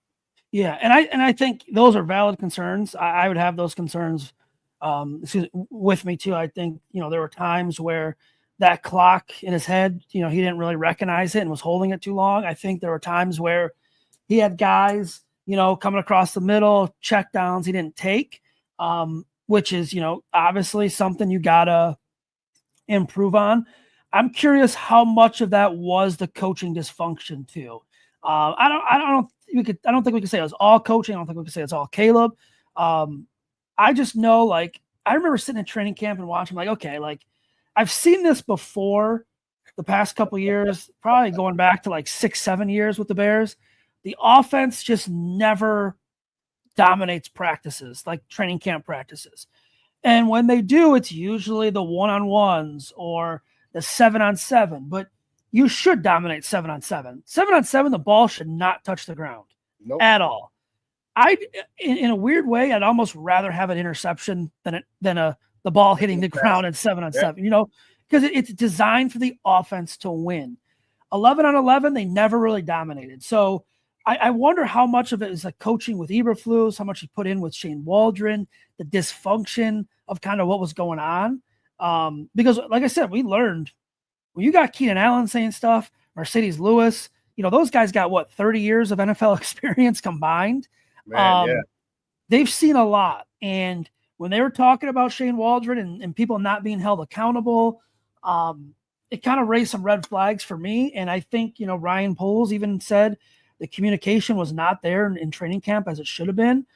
Yeah, and I think those are valid concerns. I would have those concerns with me too. I think, there were times where that clock in his head, he didn't really recognize it and was holding it too long. I think there were times where he had guys, coming across the middle, check downs he didn't take, which is, obviously something you got to improve on. I'm curious how much of that was the coaching dysfunction too. I don't think we can say it was all coaching. I don't think we can say it's all Caleb. I just know, I remember sitting in training camp and watching, okay, I've seen this before the past couple of years, probably going back to 6-7 years with the Bears. The offense just never dominates practices, like training camp practices. And when they do, it's usually the one-on-ones or the 7-on-7. But you should dominate 7-on-7. 7-on-7, the ball should not touch the ground at all. In a weird way, I'd almost rather have an interception than the ball hitting the ground at 7-on-7. You know, because it's designed for the offense to win. 11-on-11, they never really dominated. So I wonder how much of it is like coaching with Eberflus, how much he put in with Shane Waldron, the dysfunction of kind of what was going on. Because, like I said, we learned when you got Keenan Allen saying stuff, Mercedes Lewis, you know, those guys got 30 years of NFL experience combined. Man, they've seen a lot. And when they were talking about Shane Waldron and people not being held accountable, it kind of raised some red flags for me. And I think, you know, Ryan Poles even said the communication was not there in training camp as it should have been.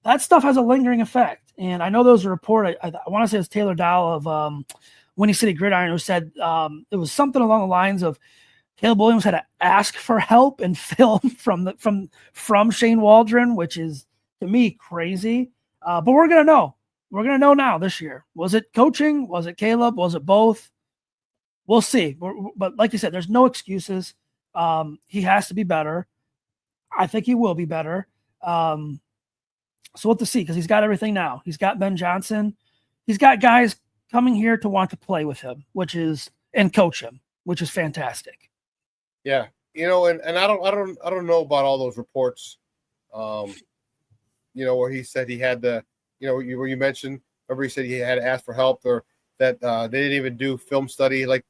That stuff has a lingering effect. And I know there was a report, I want to say it was Taylor Dow of Windy City Gridiron, who said it was something along the lines of Caleb Williams had to ask for help and film from Shane Waldron, which is, to me, crazy. But we're going to know. We're going to know now this year. Was it coaching? Was it Caleb? Was it both? We'll see. But like you said, there's no excuses. He has to be better. I think he will be better. So we'll have to see, because he's got everything now. He's got Ben Johnson. He's got guys coming here to want to play with him, and coach him, which is fantastic. Yeah. You know, and I don't know about all those reports, you know, where he said he had to, you know, where you mentioned, remember he said he had to ask for help, or that they didn't even do film study. Like,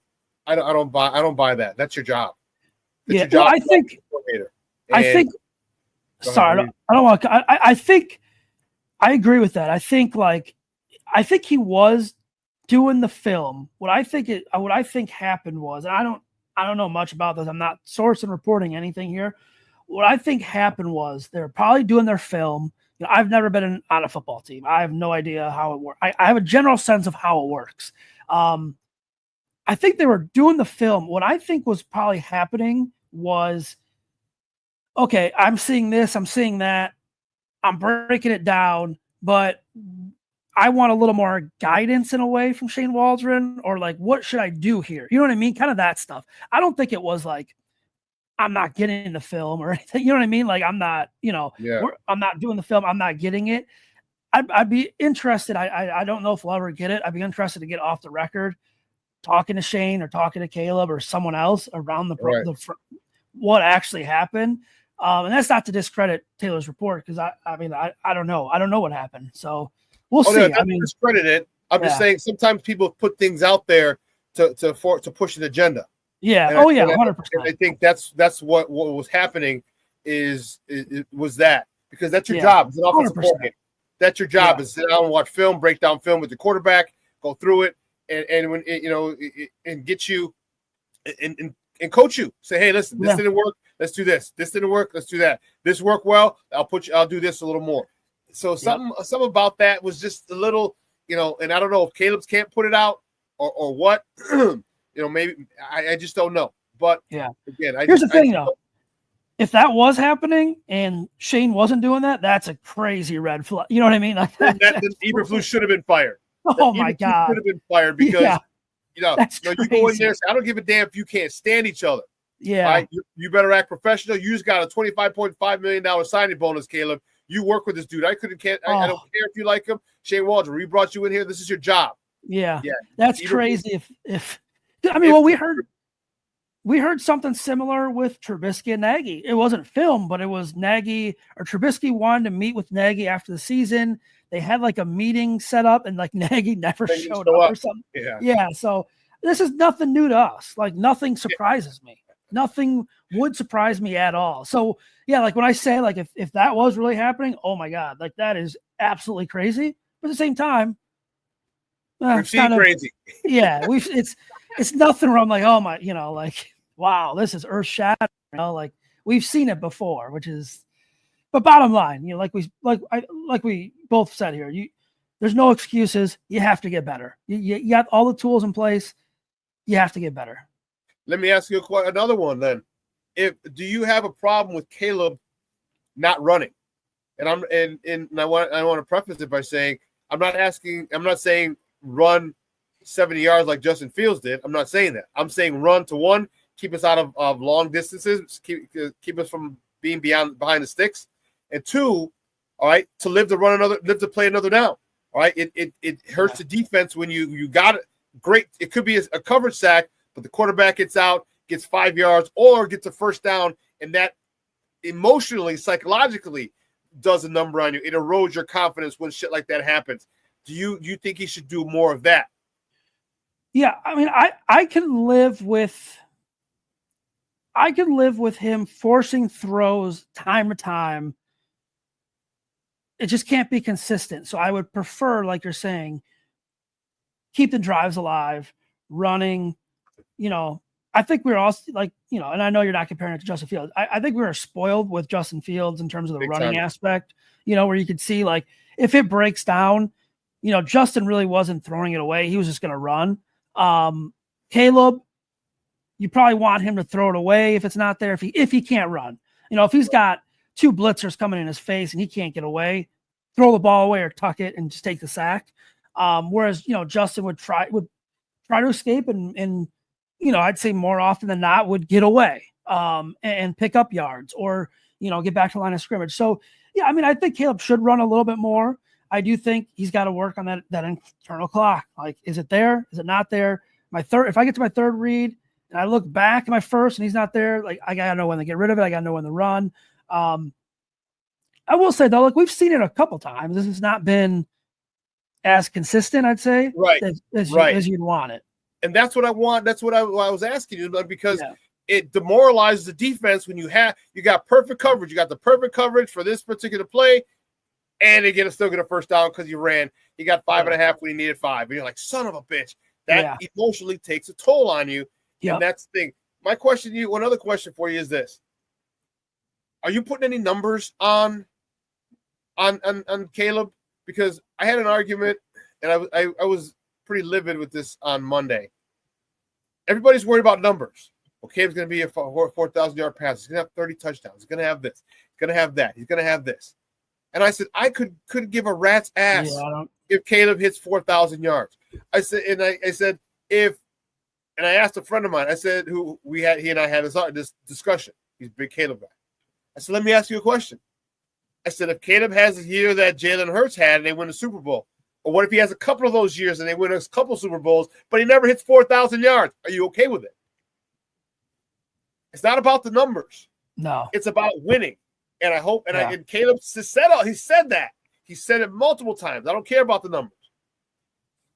I don't buy that. That's your job. That's your job. Well, I think I agree with that. I think he was doing the film. What I think happened was, and I don't know much about this. I'm not sourcing reporting anything here. What I think happened was they're probably doing their film. You know, I've never been on a football team. I have no idea how it works. I have a general sense of how it works. I think they were doing the film. What I think was probably happening was, okay, I'm seeing this, I'm seeing that, I'm breaking it down, but I want a little more guidance in a way from Shane Waldron, or like, what should I do here? You know what I mean? Kind of that stuff. I don't think it was like, I'm not getting the film or anything. You know what I mean? Like, I'm not, you know, I'm not doing the film. I'm not getting it. I'd be interested. I don't know if we'll ever get it. I'd be interested to get off the record, talking to Shane or talking to Caleb or someone else around what actually happened. And that's not to discredit Taylor's report, because I mean, I don't know. I don't know what happened. So we'll see. I mean, discredit it. I'm just saying sometimes people put things out there to push an agenda. Yeah. And 100%. I think that's what was happening was that, because that's your job as an offensive coordinator. That's your job is sit down and watch film, break down film with the quarterback, go through it, and when it, you know, and get you and coach you. Say, hey, listen, this didn't work. Let's do this. This didn't work. Let's do that. This worked well. I'll do this a little more. So something about that was just a little, you know, and I don't know if Caleb's can't put it out or what. You know, maybe I just don't know. But again, here's the thing though. If that was happening and Shane wasn't doing that, that's a crazy red flag. You know what I mean? Like Eberflus should have been fired. Oh my God, should have been fired because you know you go in there and say, I don't give a damn if you can't stand each other. Yeah, right? You better act professional. You just got a $25.5 million signing bonus, Caleb. You work with this dude. I don't care if you like him. Shane Waldron, we brought you in here. This is your job. Yeah. That's crazy. If I mean, well, we heard something similar with Trubisky and Nagy. It wasn't filmed, but it was Nagy or Trubisky wanted to meet with Nagy after the season. They had like a meeting set up, and like Nagy never showed up or something. Yeah. So this is nothing new to us. Like, nothing surprises me. Nothing would surprise me at all. So yeah, like when I say, like, if that was really happening, oh my God, like that is absolutely crazy. But at the same time, we've seen crazy. Yeah, it's nothing where I'm like, oh my, you know, like, wow, this is earth shattering. You know, like we've seen it before, which is. But bottom line, you know, like we both said here, there's no excuses. You have to get better. You got all the tools in place. You have to get better. Let me ask you another one then. Do you have a problem with Caleb not running? And I want to preface it by saying I'm not saying run 70 yards like Justin Fields did. I'm not saying that. I'm saying run to one, keep us out of long distances, keep us from being behind the sticks, and two, all right, to live to play another down. All right, it hurts the defense when you got it. Great, it could be a coverage sack, but the quarterback gets out, gets 5 yards, or gets a first down, and that emotionally, psychologically does a number on you. It erodes your confidence when shit like that happens. Do you think he should do more of that? Yeah, I mean, I can live with him forcing throws time to time. It just can't be consistent. So I would prefer, like you're saying, keep the drives alive, running. I think we're also and I know you're not comparing it to Justin Fields. I think we were spoiled with Justin Fields in terms of the running aspect, where you could see, like, if it breaks down, Justin really wasn't throwing it away. He was just going to run. Caleb, you probably want him to throw it away if it's not there, if he can't run. If he's got 2 blitzers coming in his face and he can't get away, throw the ball away or tuck it and just take the sack. Whereas, Justin would try to escape and I'd say more often than not would get away and pick up yards or, get back to the line of scrimmage. So, yeah, I mean, I think Caleb should run a little bit more. I do think he's got to work on that internal clock. Like, is it there? Is it not there? If I get to my third read and I look back at my first and he's not there, like, I got to know when to get rid of it. I got to know when to run. I will say, though, we've seen it a couple times. This has not been as consistent, I'd say, as you'd want it. And that's what I want. That's what I was asking you, because it demoralizes the defense when you got perfect coverage. You got the perfect coverage for this particular play, and they still get a first down because you ran. You got 5.5 when you needed 5. And you're like, son of a bitch. That emotionally takes a toll on you. Yep. And that's the thing. My question to you, one other question for you is this. Are you putting any numbers on Caleb? Because I had an argument, and I was pretty livid with this on Monday. Everybody's worried about numbers. Okay, it's going to be a 4,000-yard pass. He's going to have 30 touchdowns. He's going to have this. He's going to have that. He's going to have this. And I said, I couldn't give a rat's ass if Caleb hits 4,000 yards. I said, and I asked a friend of mine, I said, he and I had this discussion. He's a big Caleb guy. I said, let me ask you a question. I said, if Caleb has a year that Jalen Hurts had and they win the Super Bowl, or what if he has a couple of those years and they win a couple Super Bowls, but he never hits 4,000 yards? Are you okay with it? It's not about the numbers. No. It's about winning. And I hope, and Caleb he said that. He said it multiple times. I don't care about the numbers.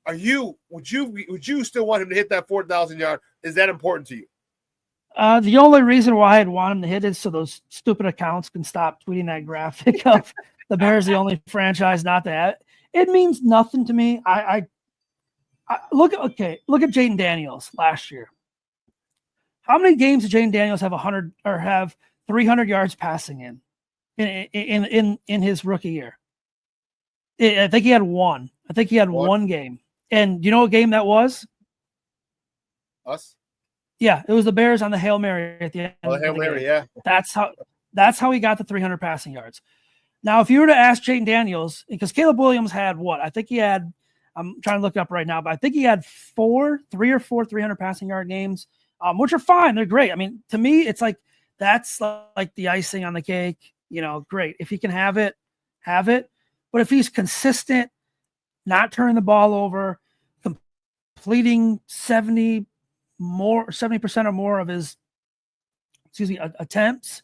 Would you still want him to hit that 4,000 yard? Is that important to you? The only reason why I'd want him to hit is so those stupid accounts can stop tweeting that graphic of the Bears, the only franchise not to have. It means nothing to me. I look at Jaden Daniels last year. How many games did Jaden Daniels have 100 or have 300 yards passing in his rookie year? I think he had one. I think he had one game. And you know what game that was? Us? Yeah, it was the Bears on the Hail Mary at the end. Oh, the Hail Mary, yeah. That's how he got the 300 passing yards. Now, if you were to ask Jaden Daniels, because Caleb Williams had what? I think he had, I'm trying to look it up right now, but I think he had 3 or 4 300 passing yard games, which are fine. They're great. I mean, to me, it's like that's like the icing on the cake. Great. If he can have it, have it. But if he's consistent, not turning the ball over, completing 70% or more of his, attempts,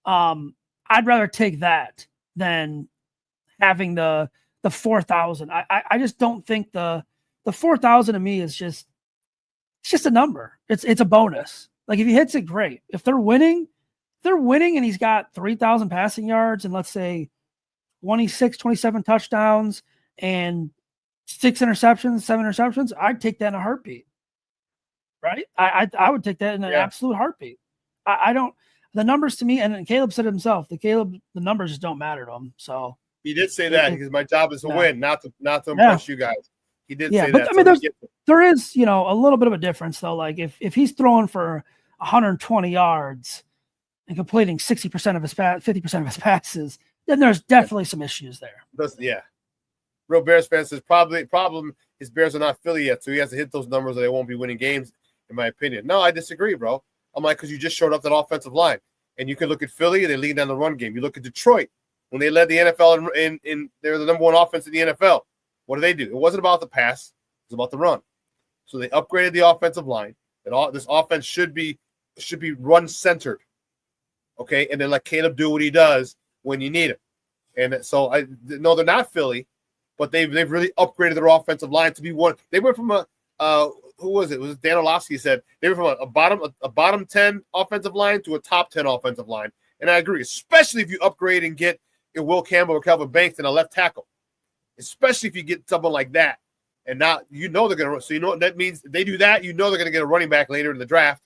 I'd rather take that than having the 4,000. I just don't think the 4,000 to me is it's just a number. It's a bonus. Like, if he hits it, great. If they're winning and he's got 3,000 passing yards and let's say 27 touchdowns and 7 interceptions, I'd take that in a heartbeat. Right? I would take that in an absolute heartbeat. I don't. The numbers to me, and Caleb said himself, the numbers just don't matter to him. So he did say that because my job is to win, not to impress you guys. He did say but that. I mean, there is a little bit of a difference though. Like if he's throwing for 120 yards and completing 60% of his 50% of his passes, then there's definitely some issues there. Real Bears fans says problem his Bears are not Philly yet, so he has to hit those numbers or they won't be winning games, in my opinion. No, I disagree, bro. I'm like, because you just showed up that offensive line. And you can look at Philly, they lead down the run game. You look at Detroit, when they led the NFL in they're the number one offense in the NFL. What do? It wasn't about the pass, it was about the run. So they upgraded the offensive line. And this offense should be run-centered. Okay? And then let Caleb do what he does when you need him. And so, no, they're not Philly, but they've really upgraded their offensive line to be one. They went from who was it? It was Dan Orlovsky said they were from a bottom 10 offensive line to a top 10 offensive line. And I agree, especially if you upgrade and get a Will Campbell or Calvin Banks in a left tackle, especially if you get someone like that. And now they're going to run. So what that means. If they do that, they're going to get a running back later in the draft,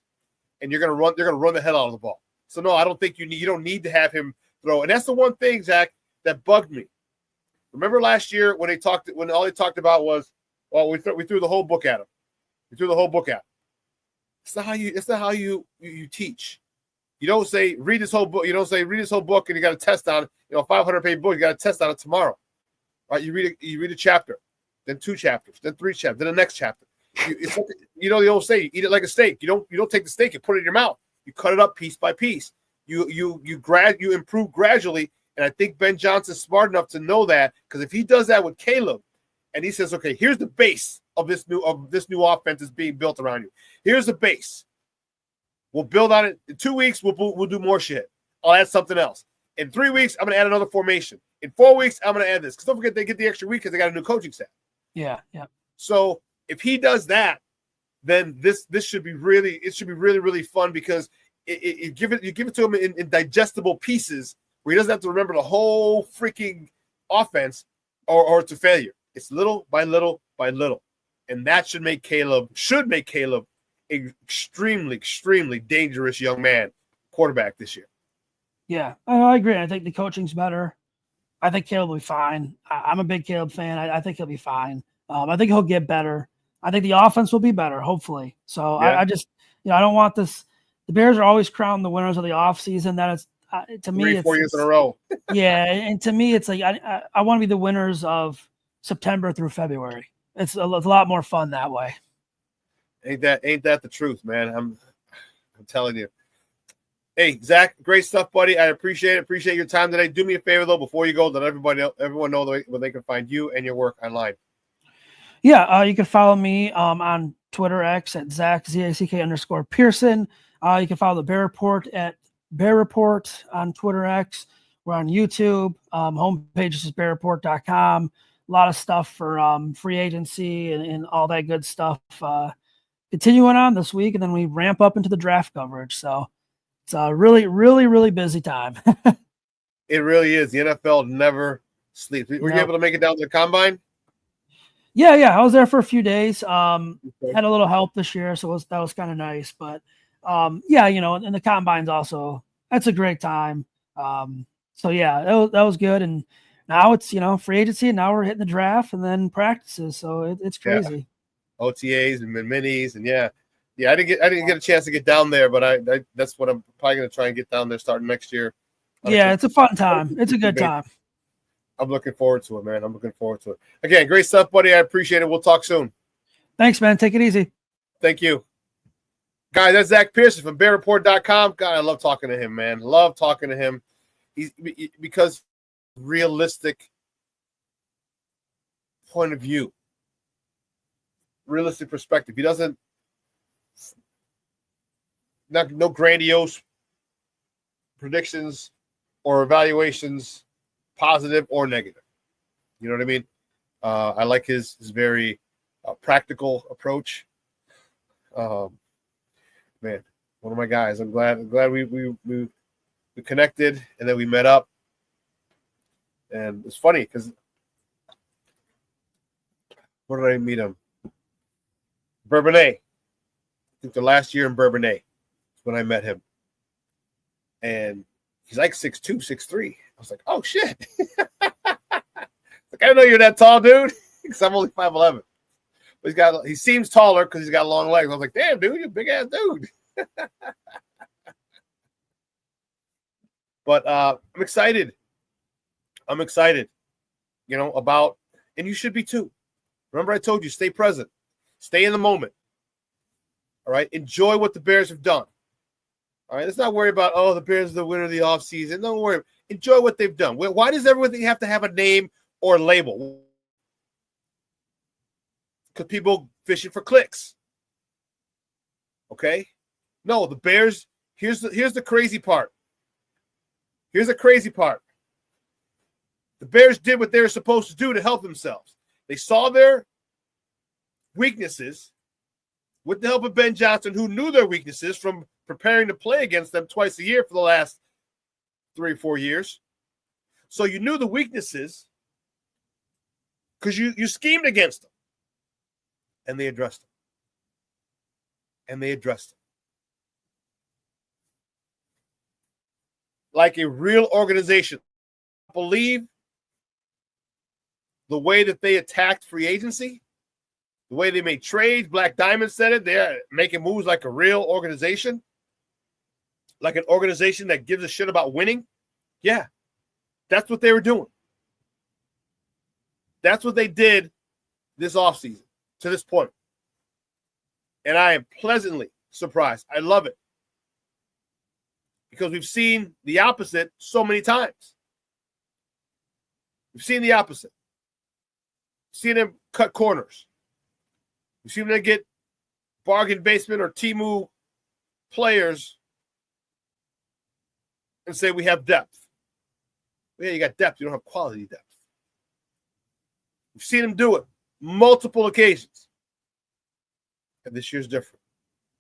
and they're going to run the hell out of the ball. So no, I don't think you don't need to have him throw. And that's the one thing, Zach, that bugged me. Remember last year when all they talked about was, well, we threw the whole book at him. We threw the whole book at him. It's not how you teach. You don't say read this whole book. You don't say read this whole book and you got a test on it. 500-page book. You got a test on it tomorrow. Right? You read a chapter, then 2 chapters, then 3 chapters, then the next chapter. It's like, the old say, you eat it like a steak. You don't take the steak and put it in your mouth. You cut it up piece by piece. You improve gradually. And I think Ben Johnson's smart enough to know that, because if he does that with Caleb, and he says, okay, here's the base of this new offense is being built around you. Here's the base. We'll build on it. In 2 weeks, we'll do more shit. I'll add something else. In 3 weeks, I'm going to add another formation. In 4 weeks, I'm going to add this. Because don't forget, they get the extra week because they got a new coaching staff. Yeah. So if he does that, then this should be really really fun, because you give it to him in digestible pieces where he doesn't have to remember the whole freaking offense or to failure. It's little by little by little. And that should make Caleb extremely dangerous young man quarterback this year. Yeah, I agree. I think the coaching's better. I think Caleb will be fine. I'm a big Caleb fan. I think he'll be fine. I think he'll get better. I think the offense will be better, hopefully. So yeah. I just, I don't want this. The Bears are always crowned the winners of the offseason. That is, to me, 4 years in a row. Yeah, and to me, it's like I want to be the winners of September through February. It's a lot more fun that way. Ain't that the truth, man? I'm telling you. Hey, Zach, great stuff, buddy. I appreciate it. Appreciate your time today. Do me a favor though, before you go, let everyone know where they can find you and your work online. Yeah, you can follow me on Twitter X at Zack _Pearson. You can follow the Bear Report at Bear Report on Twitter X. We're on YouTube. Homepage is bearreport.com. A lot of stuff for free agency and all that good stuff. Continuing on this week, and then we ramp up into the draft coverage. So it's a really, really, really busy time. It really is. The NFL never sleeps. Were you able to make it down to the combine? Yeah. I was there for a few days. Had a little help this year, so that was kind of nice. But and the combine's also, that's a great time. So yeah, that was good. And now it's free agency, and now we're hitting the draft and then practices. So it's crazy. Yeah. OTAs and minis, and yeah. I didn't get a chance to get down there, but that's what I'm probably going to try and get down there starting next year. Yeah, it's a fun time. It's a good time. I'm looking forward to it, man. I'm looking forward to it. Again, great stuff, buddy. I appreciate it. We'll talk soon. Thanks, man. Take it easy. Thank you. Guys, that's Zack Pearson from BearReport.com. God, I love talking to him, man. Love talking to him. Because realistic point of view, realistic perspective. He doesn't, no grandiose predictions or evaluations, positive or negative. You know what I mean? I like his very practical approach. Man, one of my guys. I'm glad we connected, and then we met up. And it's funny because where did I meet him? Bourbonnais. I think the last year in Bourbonnais when I met him. And he's like 6'2", 6'3". I was like, oh shit. Like, I didn't know you're that tall, dude. Because I'm only 5'11". But he seems taller because he's got long legs. I was like, damn, dude, you're a big ass dude. But I'm excited. About, and you should be too, Remember I told you, stay present. Stay in the moment. All right? Enjoy what the Bears have done. All right? Let's not worry about, the Bears are the winner of the offseason. Don't worry. Enjoy what they've done. Why does everything have to have a name or a label? Because people fishing for clicks. Okay? No, the Bears, here's the crazy part. Here's the crazy part. The Bears did what they were supposed to do to help themselves. They saw their weaknesses with the help of Ben Johnson, who knew their weaknesses from preparing to play against them twice a year for the last 3 or 4 years. So you knew the weaknesses because you schemed against them. And they addressed them. And they addressed them. Like a real organization. I believe the way that they attacked free agency, the way they made trades, Black Diamond said it, they're making moves like a real organization, like an organization that gives a shit about winning. Yeah, that's what they were doing. That's what they did this offseason to this point. And I am pleasantly surprised. I love it. Because we've seen the opposite so many times. We've seen the opposite. We've seen them cut corners. We've seen them get bargain basement or Temu players and say we have depth. Well, yeah, you got depth. You don't have quality depth. We've seen them do it multiple occasions. And this year's different.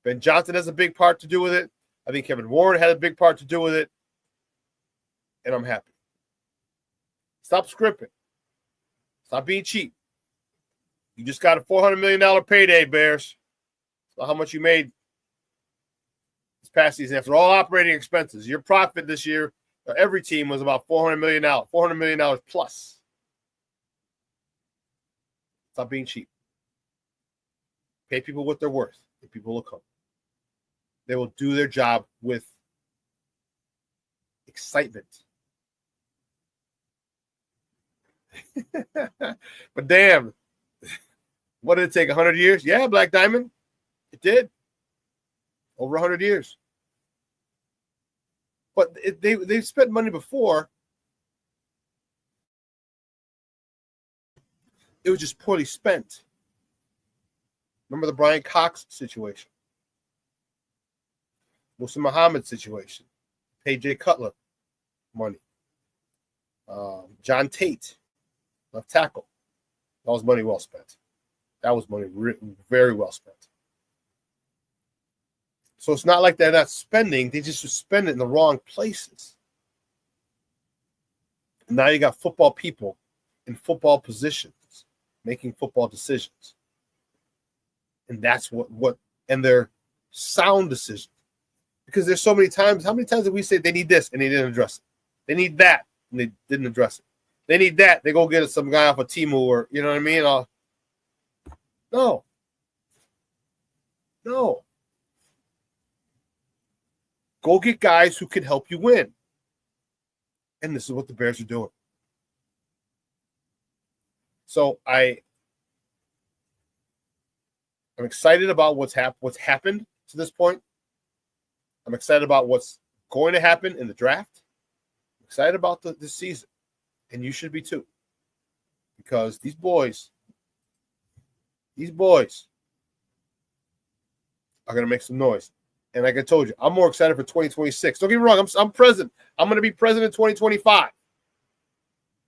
Ben Johnson has a big part to do with it. I think Kevin Warren had a big part to do with it. And I'm happy. Stop scrimping. Stop being cheap. You just got a $400 million payday, Bears. That's not how much you made this past season. After all operating expenses, your profit this year, every team was about $400 million, $400 million plus. Stop being cheap. Pay people what they're worth, and people will come. They will do their job with excitement. But damn, what did it take, 100 years? Yeah, Black Diamond. It did. Over 100 years. But they've spent money before. It was just poorly spent. Remember the Brian Cox situation? Musa Muhammad situation. Paid Jay Cutler money. John Tate, left tackle. That was money well spent. That was money very well spent. So it's not like they're not spending. They just spend it in the wrong places. And now you got football people in football positions making football decisions. And that's what and they're sound decisions. Because there's so many times, how many times did we say they need this and they didn't address it? They need that and they didn't address it. They need that. They go get some guy off of Temu or, you know what I mean? No. Go get guys who can help you win. And this is what the Bears are doing. So I'm excited about what's happened to this point. I'm excited about what's going to happen in the draft. I'm excited about this season. And you should be too. Because these boys are going to make some noise. And like I told you, I'm more excited for 2026. Don't get me wrong. I'm present. I'm going to be present in 2025.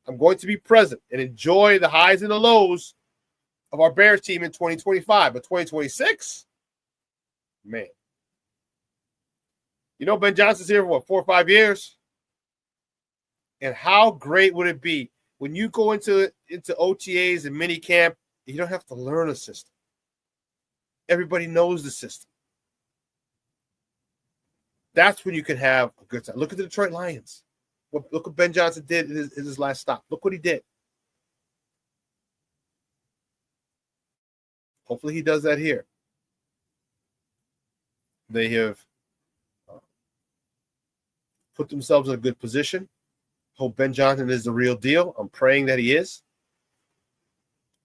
I'm going to be present and enjoy the highs and the lows of our Bears team in 2025. But 2026, man. You know, Ben Johnson's here for 4 or 5 years? And how great would it be when you go into OTAs and mini camp, you don't have to learn a system. Everybody knows the system. That's when you can have a good time. Look at the Detroit Lions. Look what Ben Johnson did in his last stop. Look what he did. Hopefully he does that here. They have put themselves in a good position. Hope Ben Johnson is the real deal. I'm praying that he is.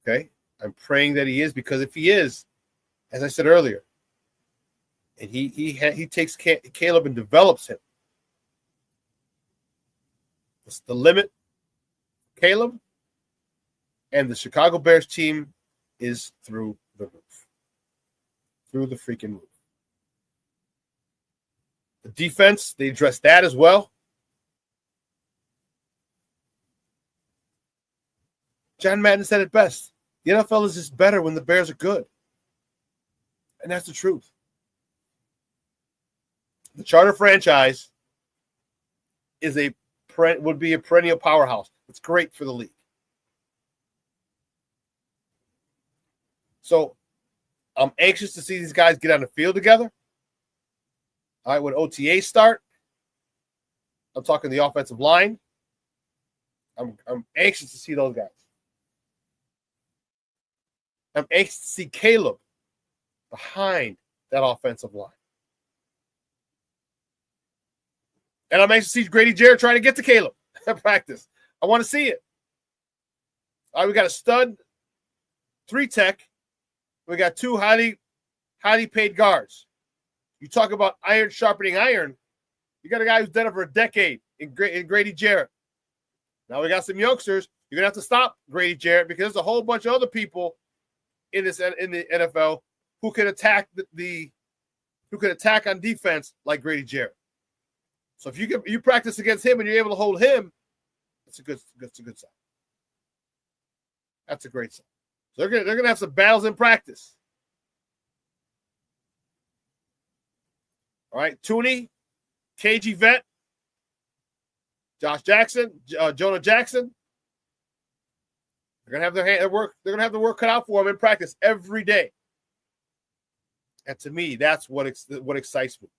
Okay. I'm praying that he is, because if he is, as I said earlier, and he takes Caleb and develops him, it's the limit. Caleb and the Chicago Bears team is through the roof. Through the freaking roof. The defense, they addressed that as well. John Madden said it best. The NFL is just better when the Bears are good. And that's the truth. The Charter franchise would be a perennial powerhouse. It's great for the league. So I'm anxious to see these guys get on the field together. All right, when OTAs start, I'm talking the offensive line. I'm anxious to see those guys. I'm anxious to see Caleb behind that offensive line. And I'm anxious to see Grady Jarrett trying to get to Caleb at practice. I want to see it. All right, we got a stud 3-tech. We got 2 highly paid guards. You talk about iron sharpening iron. You got a guy who's done it for a decade in Grady Jarrett. Now we got some youngsters. You're gonna have to stop Grady Jarrett because there's a whole bunch of other people in the NFL who can attack who can attack on defense like Grady Jarrett. So if you practice against him and you're able to hold him, that's a good sign. That's a great sign. So they're gonna have some battles in practice. All right, Tooney, KG Vet, Josh Jackson, Jonah Jackson. They're gonna have their work. They're gonna have the work cut out for them in practice every day. And to me, that's what excites me.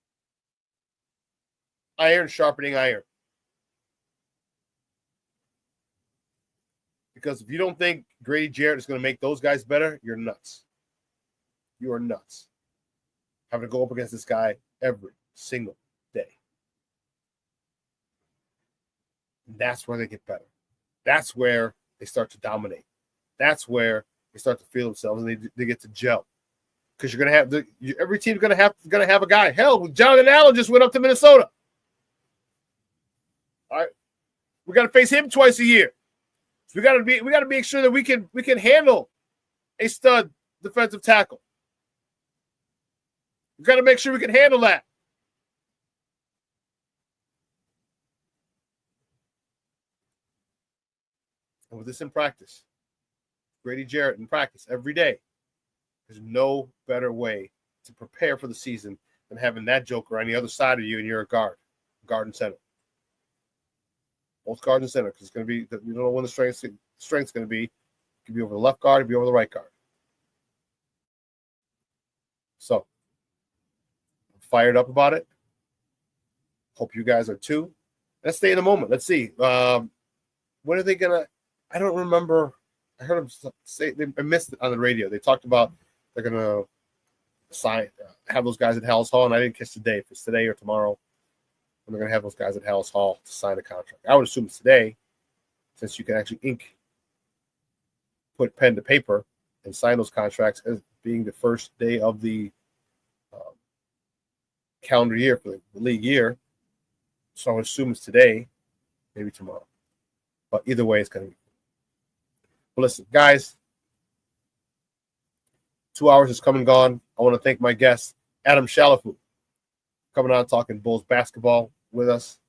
Iron sharpening iron. Because if you don't think Grady Jarrett is going to make those guys better, you're nuts. You are nuts. Having to go up against this guy every single day. And that's where they get better. That's where they start to dominate. That's where they start to feel themselves and they get to gel. Because you're going to have every team's going to have a guy. Hell, Jonathan Allen just went up to Minnesota. All right, we got to face him twice a year. So we got to make sure that we can handle a stud defensive tackle. We got to make sure we can handle that. And with this in practice, Grady Jarrett in practice every day, there's no better way to prepare for the season than having that joker on the other side of you and you're a guard and center. Both guard and center, because it's going to be, you don't know when the strength's going to be. It could be over the left guard, it could be over the right guard. So, I'm fired up about it. Hope you guys are too. Let's stay in the moment. Let's see. When are they going to, I don't remember. I heard them say, I missed it on the radio. They talked about they're going to have those guys at Hallis Hall, and I didn't catch the day, if it's today or tomorrow. And they're going to have those guys at Hallis Hall to sign a contract. I would assume it's today, since you can actually put pen to paper and sign those contracts as being the first day of the calendar year for the league year. So I would assume it's today, maybe tomorrow. But either way, it's going to be. Well, listen, guys, 2 hours has come and gone. I want to thank my guest, Adam Chalifoux, coming on talking Bulls basketball with us.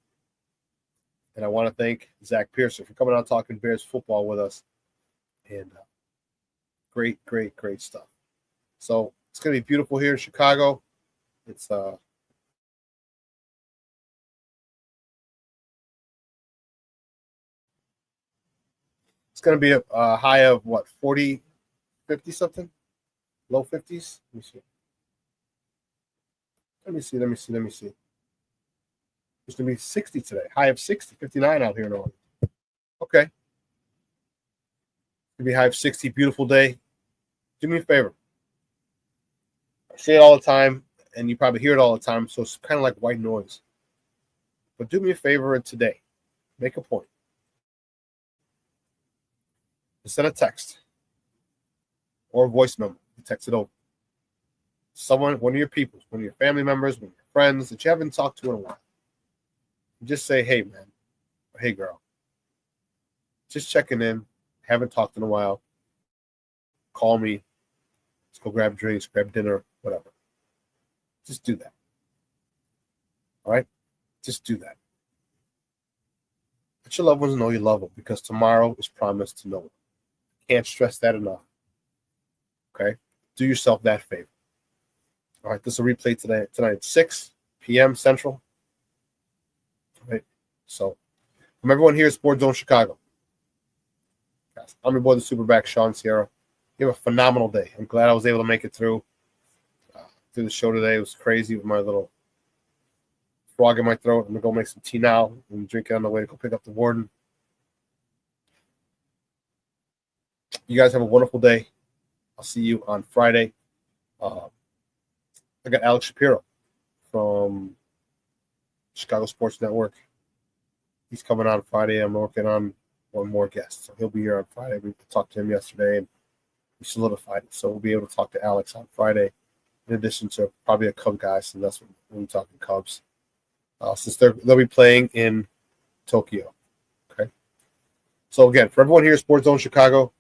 And I want to thank Zack Pearson for coming on talking Bears football with us. And great stuff. So it's going to be beautiful here in Chicago. It's going to be a high of what, 40, 50 something? Low 50s? Let me see. It's going to be 60 today. High of 60, 59 out here in Oregon. Okay. It's going to be high of 60. Beautiful day. Do me a favor. I say it all the time, and you probably hear it all the time, so it's kind of like white noise. But do me a favor and today, make a point. Send a text or a voice memo. You text it over. Someone, one of your people, one of your family members, one of your friends that you haven't talked to in a while. Just say, hey, man, or hey, girl. Just checking in. Haven't talked in a while. Call me. Let's go grab drinks, grab dinner, whatever. Just do that. All right? Just do that. Let your loved ones know you love them, because tomorrow is promised to no one. Can't stress that enough. Okay? Do yourself that favor. All right, this will replay tonight at 6 p.m. Central. All right? So, from everyone here at Sports Zone Chicago, guys, I'm your boy, the SuperBack, Shawn Sierra. You have a phenomenal day. I'm glad I was able to make it through the show today. It was crazy with my little frog in my throat. I'm going to go make some tea now and drink it on the way to go pick up the warden. You guys have a wonderful day. I'll see you on Friday. I got Alex Shapiro from Chicago Sports Network. He's coming on Friday. I'm working on one more guest, so he'll be here on Friday. We talked to him yesterday, and we solidified it. So we'll be able to talk to Alex on Friday, in addition to probably a Cub guy, so that's when we're talking Cubs. Since they'll be playing in Tokyo. Okay. So again, for everyone here at Sports Zone Chicago,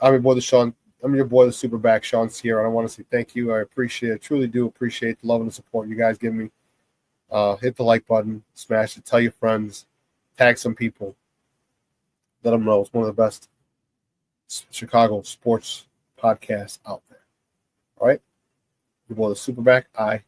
I'm your boy, the SuperBack, Shawn Sierra. I want to say thank you. I appreciate it. Truly do appreciate the love and the support you guys give me. Hit the like button, smash it, tell your friends, tag some people. Let them know it's one of the best Chicago sports podcasts out there. All right? Your boy, the SuperBack.